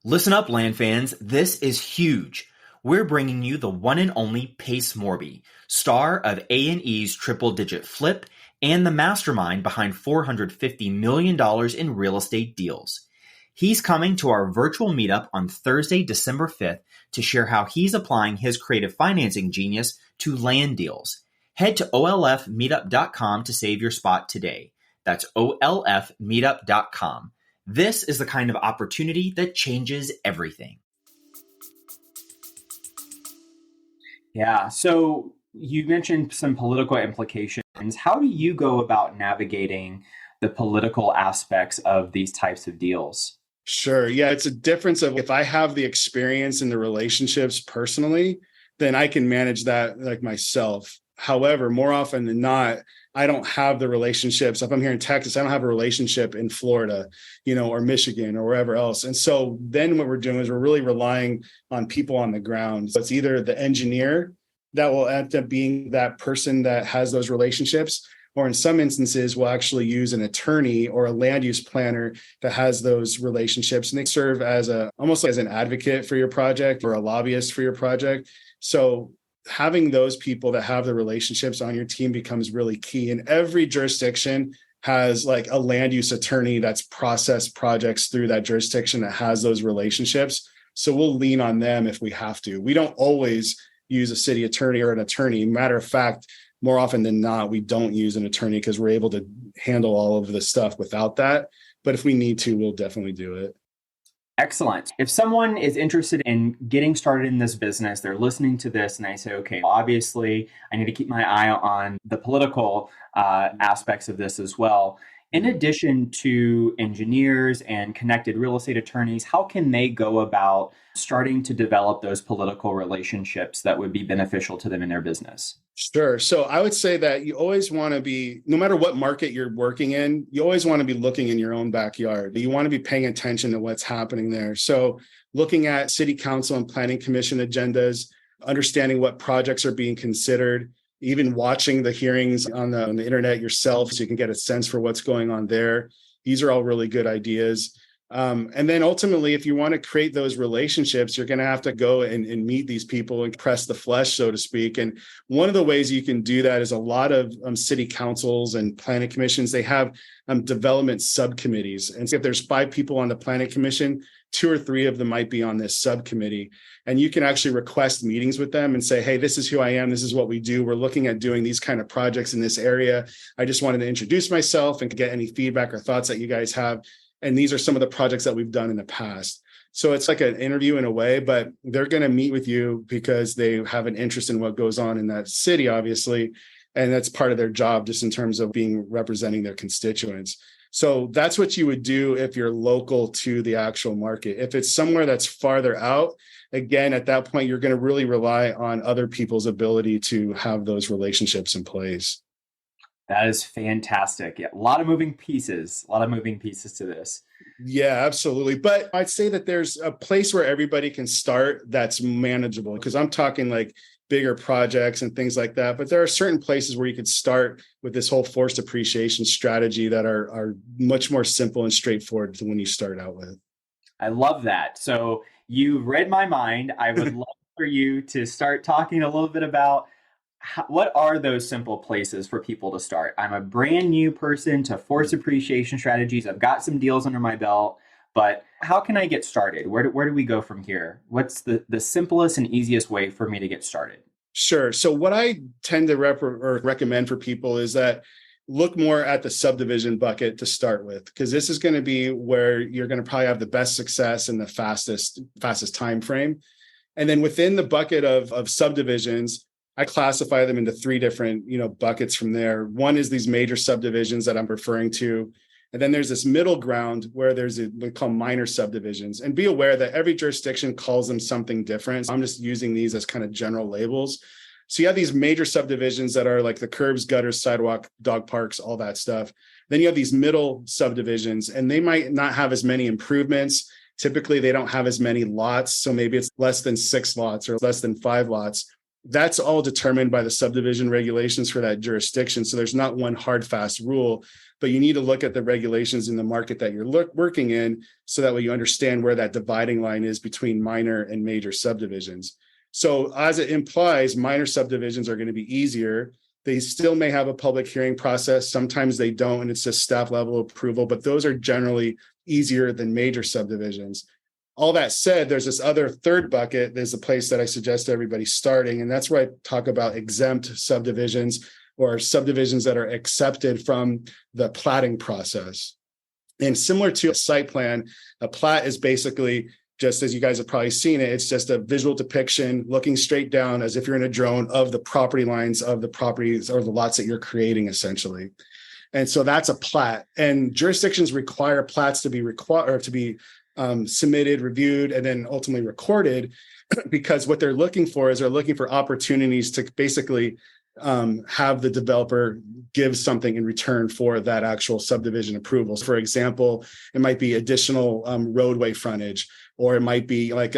Listen up, land fans. This is huge. We're bringing you the one and only Pace Morby, star of A&E's Triple Digit Flip and the mastermind behind $450 million in real estate deals. He's coming to our virtual meetup on Thursday, December 5th to share how he's applying his creative financing genius to land deals. Head to olfmeetup.com to save your spot today. That's olfmeetup.com. This is the kind of opportunity that changes everything. Yeah. So you mentioned some political implications. How do you go about navigating the political aspects of these types of deals? Sure. Yeah. It's a difference of if I have the experience in the relationships personally, then I can manage that like myself. However, more often than not, I don't have the relationships. If I'm here in Texas, I don't have a relationship in Florida, or Michigan or wherever else. And so then what we're doing is we're really relying on people on the ground. So it's either the engineer that will end up being that person that has those relationships, or in some instances, we'll actually use an attorney or a land use planner that has those relationships, and they serve as almost like as an advocate for your project or a lobbyist for your project. So having those people that have the relationships on your team becomes really key. And every jurisdiction has like a land use attorney that's processed projects through that jurisdiction that has those relationships. So we'll lean on them if we have to. We don't always use a city attorney or an attorney. Matter of fact, more often than not, we don't use an attorney because we're able to handle all of the stuff without that. But if we need to, we'll definitely do it. Excellent. If someone is interested in getting started in this business, they're listening to this and they say, okay, obviously I need to keep my eye on the political aspects of this as well. In addition to engineers and connected real estate attorneys, how can they go about starting to develop those political relationships that would be beneficial to them in their business? Sure. So I would say that you always want to be, no matter what market you're working in, you always want to be looking in your own backyard. You want to be paying attention to what's happening there. So looking at city council and planning commission agendas, understanding what projects are being considered, even watching the hearings on the internet yourself so you can get a sense for what's going on there. These are all really good ideas. And then ultimately, if you want to create those relationships, you're going to have to go and meet these people and press the flesh, so to speak. And one of the ways you can do that is a lot of city councils and planning commissions, they have development subcommittees. And so if there's 5 people on the planning commission, 2 or 3 of them might be on this subcommittee. And you can actually request meetings with them and say, hey, this is who I am. This is what we do. We're looking at doing these kind of projects in this area. I just wanted to introduce myself and get any feedback or thoughts that you guys have. And these are some of the projects that we've done in the past. So it's like an interview in a way, but they're going to meet with you because they have an interest in what goes on in that city, obviously. And that's part of their job, just in terms of representing their constituents. So that's what you would do if you're local to the actual market. If it's somewhere that's farther out, again, at that point, you're going to really rely on other people's ability to have those relationships in place. That is fantastic. Yeah, a lot of moving pieces to this. Yeah, absolutely. But I'd say that there's a place where everybody can start that's manageable, because I'm talking like bigger projects and things like that. But there are certain places where you could start with this whole forced appreciation strategy that are much more simple and straightforward than when you start out with. I love that. So you read my mind. I would love for you to start talking a little bit about what are those simple places for people to start. I'm a brand new person to forced appreciation strategies. I've got some deals under my belt, but how can I get started? Where do we go from here? What's the simplest and easiest way for me to get started? Sure. So what I tend to recommend for people is that look more at the subdivision bucket to start with, because this is going to be where you're going to probably have the best success and the fastest time frame. And then within the bucket of subdivisions, I classify them into 3 different, buckets from there. One is these major subdivisions that I'm referring to. And then there's this middle ground where we call minor subdivisions. And be aware that every jurisdiction calls them something different. I'm just using these as kind of general labels. So you have these major subdivisions that are like the curbs, gutters, sidewalk, dog parks, all that stuff. Then you have these middle subdivisions, and they might not have as many improvements. Typically, they don't have as many lots. So maybe it's less than 6 lots or less than 5 lots. That's all determined by the subdivision regulations for that jurisdiction. So there's not one hard, fast rule, but you need to look at the regulations in the market that you're working in, so that way you understand where that dividing line is between minor and major subdivisions. So as it implies, minor subdivisions are going to be easier. They still may have a public hearing process. Sometimes they don't, and it's just staff level approval, but those are generally easier than major subdivisions. All that said, there's this other third bucket. There's a place that I suggest everybody starting, and that's where I talk about exempt subdivisions, or subdivisions that are accepted from the platting process. And similar to a site plan, a plat is basically, just as you guys have probably seen it, it's just a visual depiction looking straight down as if you're in a drone of the property lines of the properties or the lots that you're creating, essentially. And so that's a plat. And jurisdictions require plats to be submitted, reviewed, and then ultimately recorded, because what they're looking for is opportunities to basically have the developer give something in return for that actual subdivision approvals. For example, it might be additional roadway frontage, or it might be like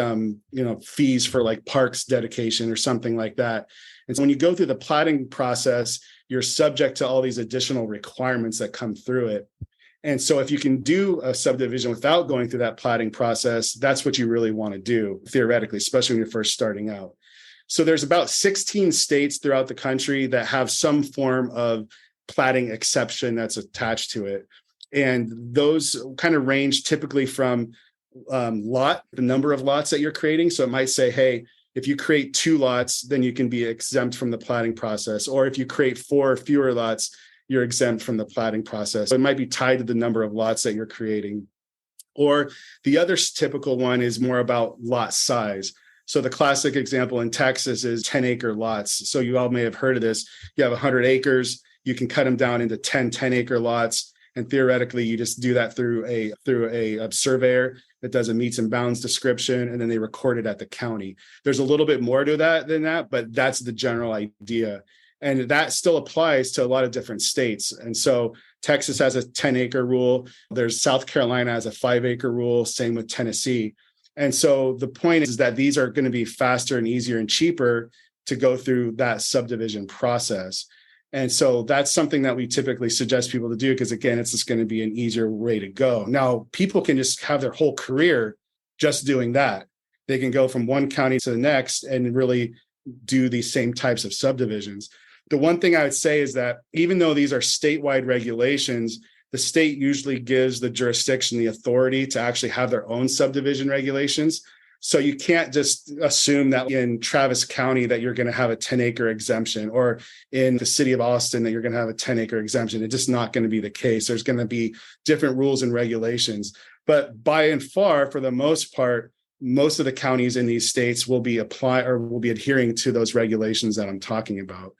fees for like parks dedication or something like that. And so when you go through the platting process, you're subject to all these additional requirements that come through it. And so if you can do a subdivision without going through that platting process, that's what you really want to do, theoretically, especially when you're first starting out. So there's about 16 states throughout the country that have some form of platting exception that's attached to it. And those kind of range typically from the number of lots that you're creating. So it might say, hey, if you create 2 lots, then you can be exempt from the platting process. Or if you create 4 or fewer lots, you're exempt from the platting process. So it might be tied to the number of lots that you're creating. Or the other typical one is more about lot size. So the classic example in Texas is 10-acre lots. So you all may have heard of this. You have 100 acres. You can cut them down into 10-acre lots. And theoretically, you just do that through a surveyor that does a meets and bounds description, and then they record it at the county. There's a little bit more to that than that, but that's the general idea. And that still applies to a lot of different states. And so Texas has a 10-acre rule. There's South Carolina has a 5-acre rule, same with Tennessee. And so the point is that these are going to be faster and easier and cheaper to go through that subdivision process. And so that's something that we typically suggest people to do, because again, it's just going to be an easier way to go. Now, people can just have their whole career just doing that. They can go from one county to the next and really do these same types of subdivisions. The one thing I would say is that even though these are statewide regulations, the state usually gives the jurisdiction the authority to actually have their own subdivision regulations. So you can't just assume that in Travis County that you're going to have a 10-acre exemption, or in the city of Austin that you're going to have a 10-acre exemption. It's just not going to be the case. There's going to be different rules and regulations. But by and far, for the most part, most of the counties in these states will be adhering to those regulations that I'm talking about.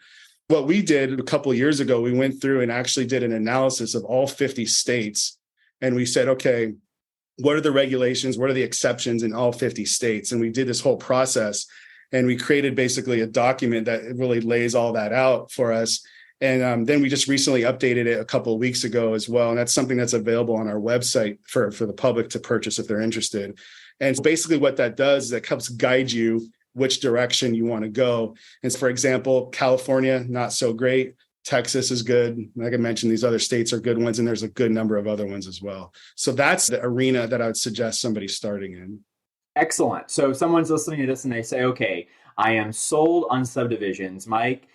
What we did a couple of years ago, we went through and actually did an analysis of all 50 states. And we said, okay, what are the regulations? What are the exceptions in all 50 states? And we did this whole process, and we created basically a document that really lays all that out for us. And then we just recently updated it a couple of weeks ago as well. And that's something that's available on our website for the public to purchase if they're interested. And so basically what that does is it helps guide you which direction you want to go. And so, for example, California, not so great. Texas is good. Like I mentioned, these other states are good ones, and there's a good number of other ones as well. So that's the arena that I would suggest somebody starting in. Excellent. So if someone's listening to this and they say, okay, I am sold on subdivisions, Mike,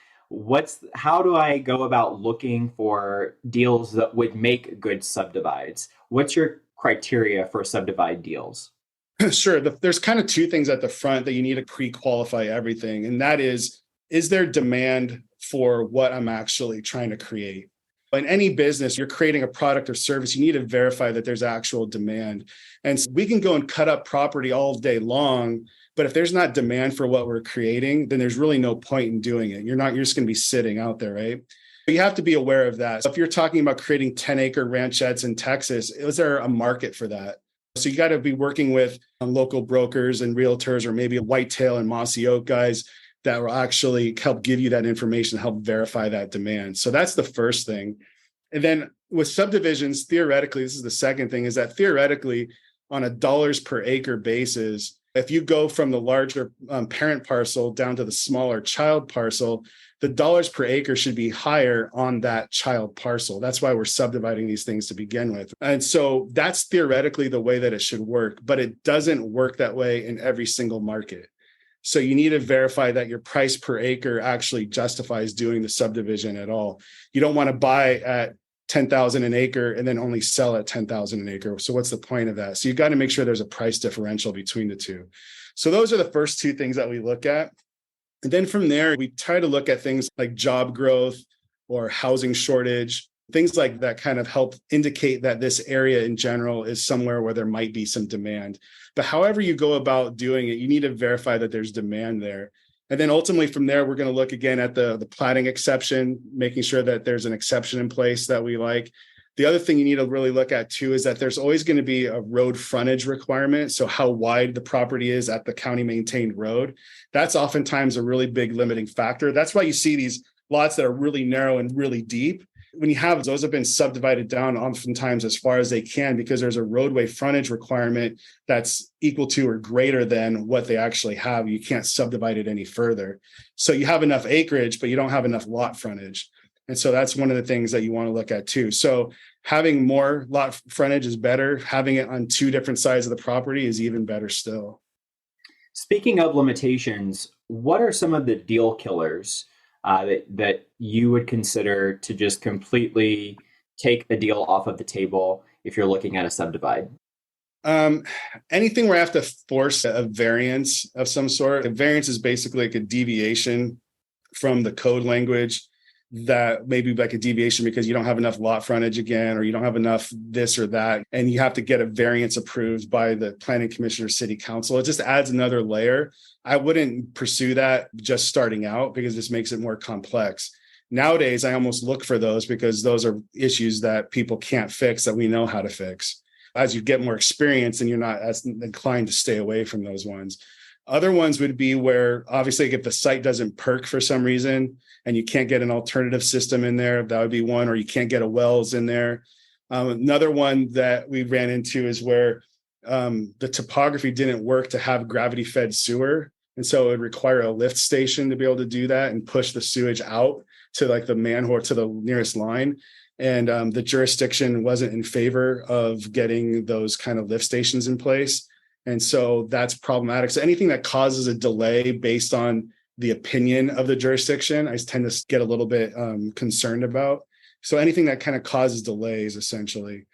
how do I go about looking for deals that would make good subdivides? What's your criteria for subdivide deals? Sure. There's kind of two things at the front that you need to pre-qualify everything. And that is there demand for what I'm actually trying to create? In any business, you're creating a product or service, you need to verify that there's actual demand. And so we can go and cut up property all day long, but if there's not demand for what we're creating, then there's really no point in doing it. You're just going to be sitting out there, right? But you have to be aware of that. So if you're talking about creating 10-acre ranchettes in Texas, is there a market for that? So you got to be working with local brokers and realtors, or maybe whitetail and mossy oak guys that will actually help give you that information, help verify that demand. So that's the first thing. And then with subdivisions, theoretically, this is the second thing, is that theoretically on a dollars per acre basis, if you go from the larger parent parcel down to the smaller child parcel, the dollars per acre should be higher on that child parcel. That's why we're subdividing these things to begin with. And so that's theoretically the way that it should work, but it doesn't work that way in every single market. So you need to verify that your price per acre actually justifies doing the subdivision at all. You don't want to buy at 10,000 an acre and then only sell at 10,000 an acre. So what's the point of that? So you've got to make sure there's a price differential between the two. So those are the first two things that we look at. And then from there, we try to look at things like job growth or housing shortage, things like that kind of help indicate that this area in general is somewhere where there might be some demand. But however you go about doing it, you need to verify that there's demand there. And then ultimately from there, we're going to look again at the platting exception, making sure that there's an exception in place that we like. The other thing you need to really look at too is that there's always going to be a road frontage requirement. So how wide the property is at the county maintained road. That's oftentimes a really big limiting factor. That's why you see these lots that are really narrow and really deep. When you have those have been subdivided down oftentimes as far as they can, because there's a roadway frontage requirement that's equal to or greater than what they actually have. You can't subdivide it any further. So you have enough acreage, but you don't have enough lot frontage. And so that's one of the things that you want to look at too. So having more lot frontage is better. Having it on two different sides of the property is even better still. Speaking of limitations, what are some of the deal killers that you would consider to just completely take a deal off of the table if you're looking at a subdivide? Anything where I have to force a variance of some sort. A variance is basically like a deviation from the code language, that maybe like a deviation because you don't have enough lot frontage again, or you don't have enough this or that, and you have to get a variance approved by the planning commission or city council. It just adds another layer. I wouldn't pursue that just starting out because this makes it more complex. Nowadays, I almost look for those because those are issues that people can't fix that we know how to fix. As you get more experience, and you're not as inclined to stay away from those ones. Other ones would be where, obviously, if the site doesn't perk for some reason and you can't get an alternative system in there, that would be one, or you can't get a wells in there. Another one that we ran into is where the topography didn't work to have gravity fed sewer. And so it would require a lift station to be able to do that and push the sewage out to like the manhole to the nearest line. And the jurisdiction wasn't in favor of getting those kind of lift stations in place. And so that's problematic. So anything that causes a delay based on the opinion of the jurisdiction, I tend to get a little bit concerned about. So anything that kind of causes delays, essentially.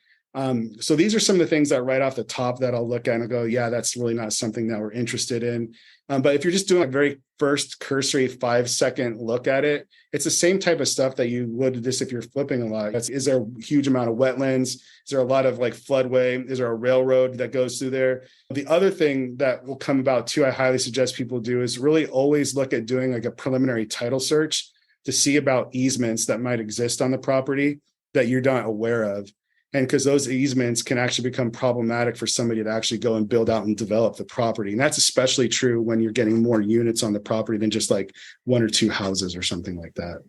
So these are some of the things that right off the top that I'll look at and go, yeah, that's really not something that we're interested in. But if you're just doing a very first cursory 5-second look at it, it's the same type of stuff that you would just if you're flipping a lot. Is there a huge amount of wetlands? Is there a lot of like floodway? Is there a railroad that goes through there? The other thing that will come about too, I highly suggest people do is really always look at doing like a preliminary title search to see about easements that might exist on the property that you're not aware of. And because those easements can actually become problematic for somebody to actually go and build out and develop the property. And that's especially true when you're getting more units on the property than just like 1 or 2 houses or something like that.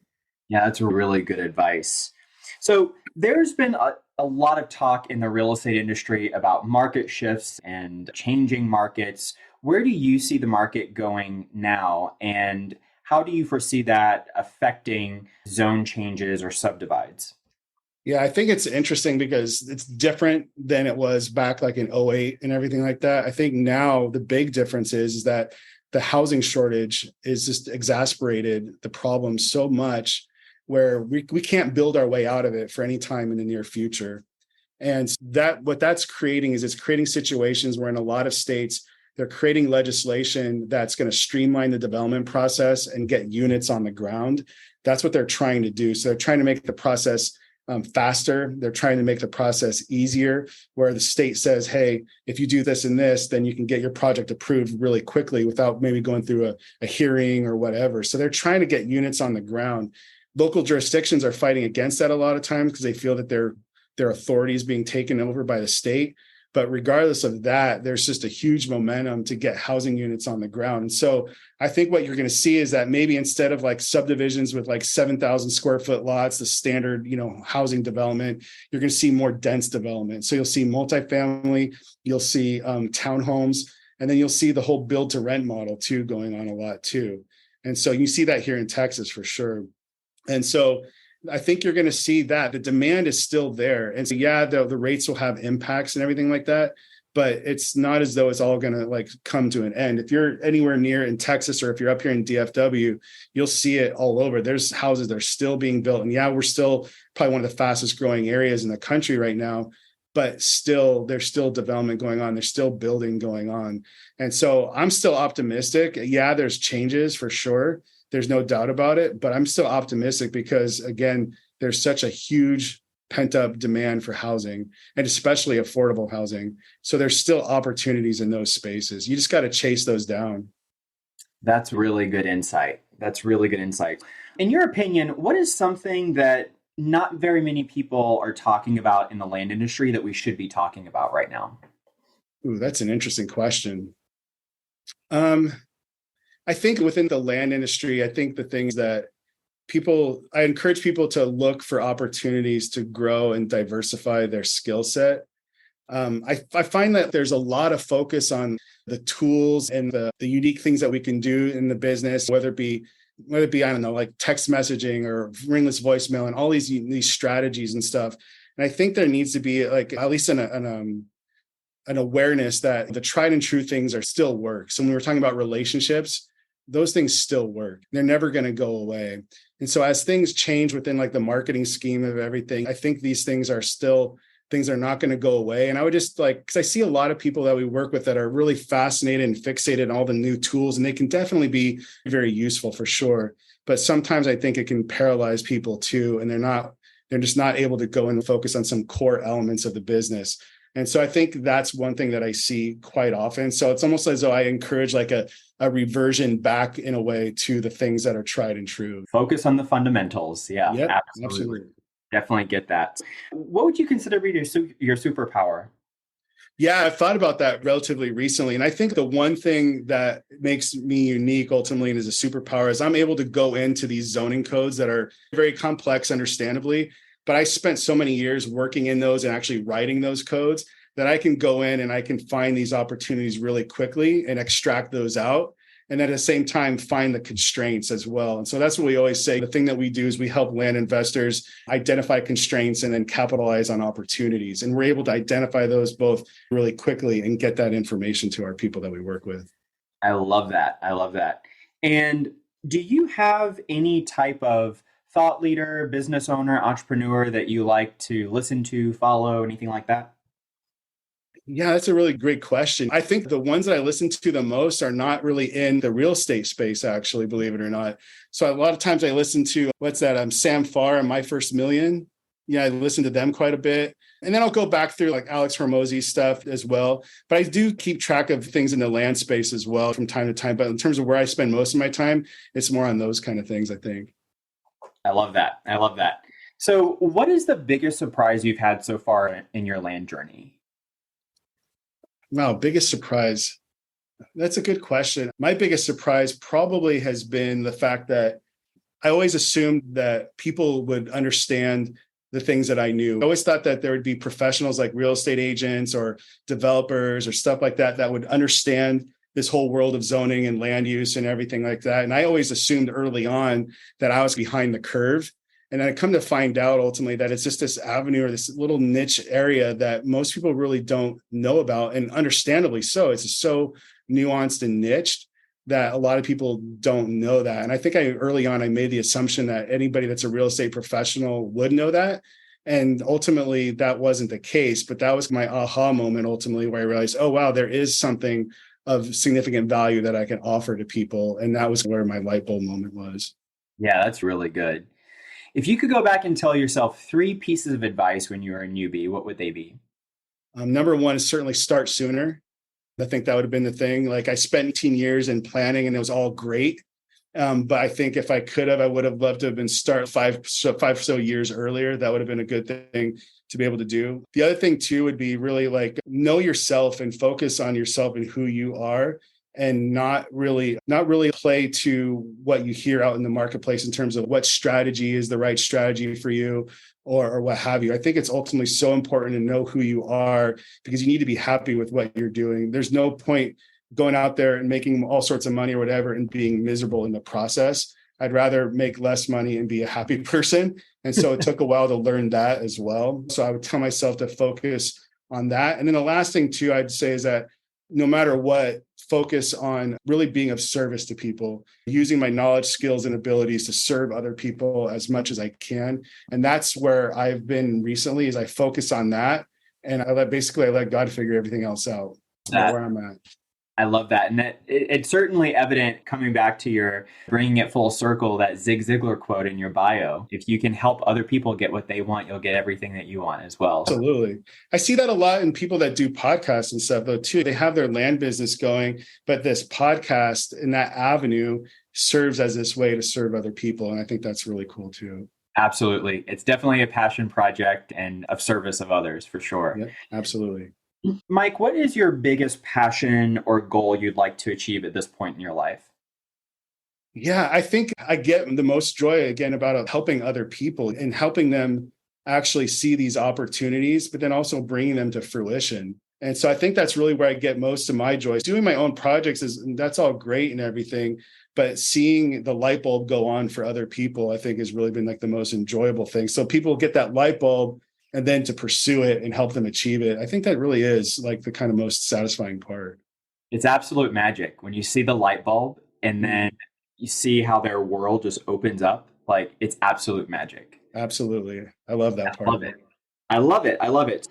Yeah, that's really good advice. So there's been a lot of talk in the real estate industry about market shifts and changing markets. Where do you see the market going now? And how do you foresee that affecting zone changes or subdivides? Yeah, I think it's interesting because it's different than it was back like in '08 and everything like that. I think now the big difference is that the housing shortage is just exacerbated the problem so much where we can't build our way out of it for any time in the near future. And that what that's creating is it's creating situations where in a lot of states, they're creating legislation that's going to streamline the development process and get units on the ground. That's what they're trying to do. So they're trying to make the process faster. They're trying to make the process easier, where the state says, hey, if you do this and this, then you can get your project approved really quickly without maybe going through a hearing or whatever. So they're trying to get units on the ground. Local jurisdictions are fighting against that a lot of times because they feel that their authority is being taken over by the state. But regardless of that, there's just a huge momentum to get housing units on the ground. And so I think what you're going to see is that maybe instead of like subdivisions with like 7,000 square foot lots, the standard, housing development, you're going to see more dense development. So you'll see multifamily, you'll see townhomes, and then you'll see the whole build to rent model too going on a lot too. And so you see that here in Texas for sure. And so I think you're going to see that the demand is still there. And so, yeah, the rates will have impacts and everything like that, but it's not as though it's all going to like come to an end. If you're anywhere near in Texas, or if you're up here in DFW, you'll see it all over. There's houses that are still being built. And yeah, we're still probably one of the fastest growing areas in the country right now, but still, there's still development going on. There's still building going on. And so I'm still optimistic. Yeah, there's changes for sure. There's no doubt about it, but I'm still optimistic because, again, there's such a huge pent up demand for housing, and especially affordable housing. So there's still opportunities in those spaces. You just got to chase those down. That's really good insight. In your opinion, what is something that not very many people are talking about in the land industry that we should be talking about right now? Ooh, that's an interesting question. I think within the land industry, I think the things that I encourage people to look for opportunities to grow and diversify their skill set. I find that there's a lot of focus on the tools and the unique things that we can do in the business, whether it be, I don't know, like text messaging or ringless voicemail and all these strategies and stuff. And I think there needs to be like at least an awareness that the tried and true things are still work. So when we're talking about relationships, those things still work. They're never going to go away. And so as things change within like the marketing scheme of everything, I think these things are still things that are not going to go away. And I would just because I see a lot of people that we work with that are really fascinated and fixated on all the new tools, and they can definitely be very useful for sure. But sometimes I think it can paralyze people too. And they're just not able to go and focus on some core elements of the business. And so I think that's one thing that I see quite often. So it's almost as though I encourage like a reversion back in a way to the things that are tried and true. Focus on the fundamentals. Yeah, yep, absolutely. Definitely get that. What would you consider to be your superpower? Yeah, I've thought about that relatively recently. And I think the one thing that makes me unique ultimately and as a superpower is I'm able to go into these zoning codes that are very complex, understandably. But I spent so many years working in those and actually writing those codes that I can go in and I can find these opportunities really quickly and extract those out. And at the same time, find the constraints as well. And so that's what we always say. The thing that we do is we help land investors identify constraints and then capitalize on opportunities. And we're able to identify those both really quickly and get that information to our people that we work with. I love that. And do you have any type of thought leader, business owner, entrepreneur that you like to listen to, follow, anything like that? Yeah, that's a really great question. I think the ones that I listen to the most are not really in the real estate space, actually, believe it or not. So a lot of times I listen to, what's that? Sam Farr and My First Million. Yeah, I listen to them quite a bit. And then I'll go back through like Alex Hormozy's stuff as well. But I do keep track of things in the land space as well from time to time. But in terms of where I spend most of my time, it's more on those kind of things, I think. I love that. I love that. So, what is the biggest surprise you've had so far in your land journey? Wow, biggest surprise. That's a good question. My biggest surprise probably has been the fact that I always assumed that people would understand the things that I knew. I always thought that there would be professionals like real estate agents or developers or stuff like that that would understand this whole world of zoning and land use and everything like that. And I always assumed early on that I was behind the curve. And I come to find out ultimately that it's just this avenue or this little niche area that most people really don't know about, and understandably so. It's so nuanced and niched that a lot of people don't know that. And I think early on, I made the assumption that anybody that's a real estate professional would know that. And ultimately that wasn't the case, but that was my aha moment ultimately, where I realized, oh, wow, there is something of significant value that I can offer to people. And that was where my light bulb moment was. Yeah, that's really good. If you could go back and tell yourself 3 pieces of advice when you were a newbie, what would they be? Number one is certainly start sooner. I think that would have been the thing. Like I spent 18 years in planning and it was all great. But I think if I could have, I would have loved to have been start five so years earlier. That would have been a good thing to be able to do. The other thing too would be really like know yourself and focus on yourself and who you are, and not really play to what you hear out in the marketplace in terms of what strategy is the right strategy for you or what have you. I think it's ultimately so important to know who you are, because you need to be happy with what you're doing. There's no point going out there and making all sorts of money or whatever and being miserable in the process. I'd rather make less money and be a happy person. And so it took a while to learn that as well. So I would tell myself to focus on that. And then the last thing too, I'd say is that no matter what, focus on really being of service to people, using my knowledge, skills, and abilities to serve other people as much as I can. And that's where I've been recently, is I focus on that. And I let God figure everything else out. That's where I'm at. I love that. And it's certainly evident, coming back to your bringing it full circle, that Zig Ziglar quote in your bio. If you can help other people get what they want, you'll get everything that you want as well. Absolutely. I see that a lot in people that do podcasts and stuff though, too. They have their land business going, but this podcast in that avenue serves as this way to serve other people. And I think that's really cool too. Absolutely. It's definitely a passion project and of service of others for sure. Yeah, absolutely. Mike, what is your biggest passion or goal you'd like to achieve at this point in your life? Yeah, I think I get the most joy again about helping other people and helping them actually see these opportunities, but then also bringing them to fruition. And so I think that's really where I get most of my joy. Doing my own projects that's all great and everything, but seeing the light bulb go on for other people, I think has really been like the most enjoyable thing. So people get that light bulb and then to pursue it and help them achieve it. I think that really is like the kind of most satisfying part. It's absolute magic when you see the light bulb and then you see how their world just opens up. Like, it's absolute magic. Absolutely. I love that part. I love it. I love it. I love it.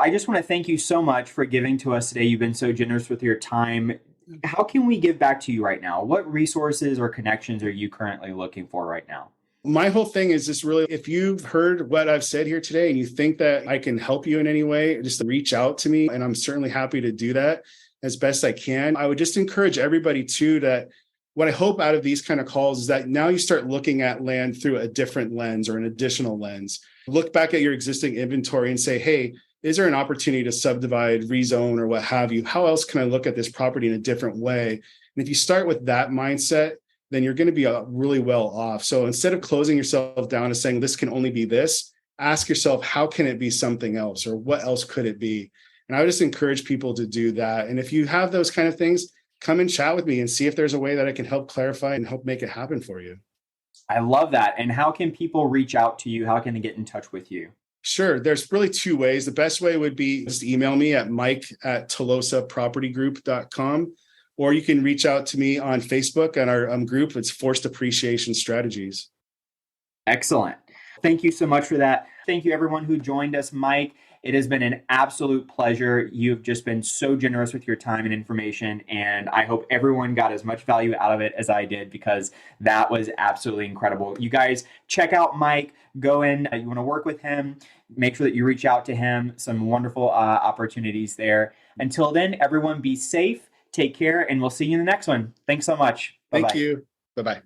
I just want to thank you so much for giving to us today. You've been so generous with your time. How can we give back to you right now? What resources or connections are you currently looking for right now? My whole thing is just really, if you've heard what I've said here today and you think that I can help you in any way, just reach out to me. And I'm certainly happy to do that as best I can. I would just encourage everybody too, that what I hope out of these kind of calls is that now you start looking at land through a different lens or an additional lens. Look back at your existing inventory and say, hey, is there an opportunity to subdivide, rezone, or what have you? How else can I look at this property in a different way? And if you start with that mindset, then you're going to be really well off. So instead of closing yourself down and saying this can only be this, ask yourself, how can it be something else, or what else could it be? And I would just encourage people to do that. And if you have those kind of things, come and chat with me and see if there's a way that I can help clarify and help make it happen for you. I love that. And how can people reach out to you? How can they get in touch with you? Sure. There's really 2 ways. The best way would be just email me at mike@tolosapropertygroup.com. Or you can reach out to me on Facebook and our group. It's Forced Appreciation Strategies. Excellent. Thank you so much for that. Thank you, everyone who joined us, Mike. It has been an absolute pleasure. You've just been so generous with your time and information, and I hope everyone got as much value out of it as I did, because that was absolutely incredible. You guys check out Mike. Go in. You want to work with him, make sure that you reach out to him. Some wonderful opportunities there. Until then, everyone be safe, take care, and we'll see you in the next one. Thanks so much. Bye-bye. Thank you. Bye-bye.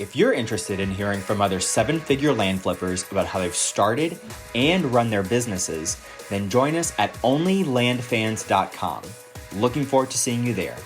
If you're interested in hearing from other seven-figure land flippers about how they've started and run their businesses, then join us at OnlyLandFans.com. Looking forward to seeing you there.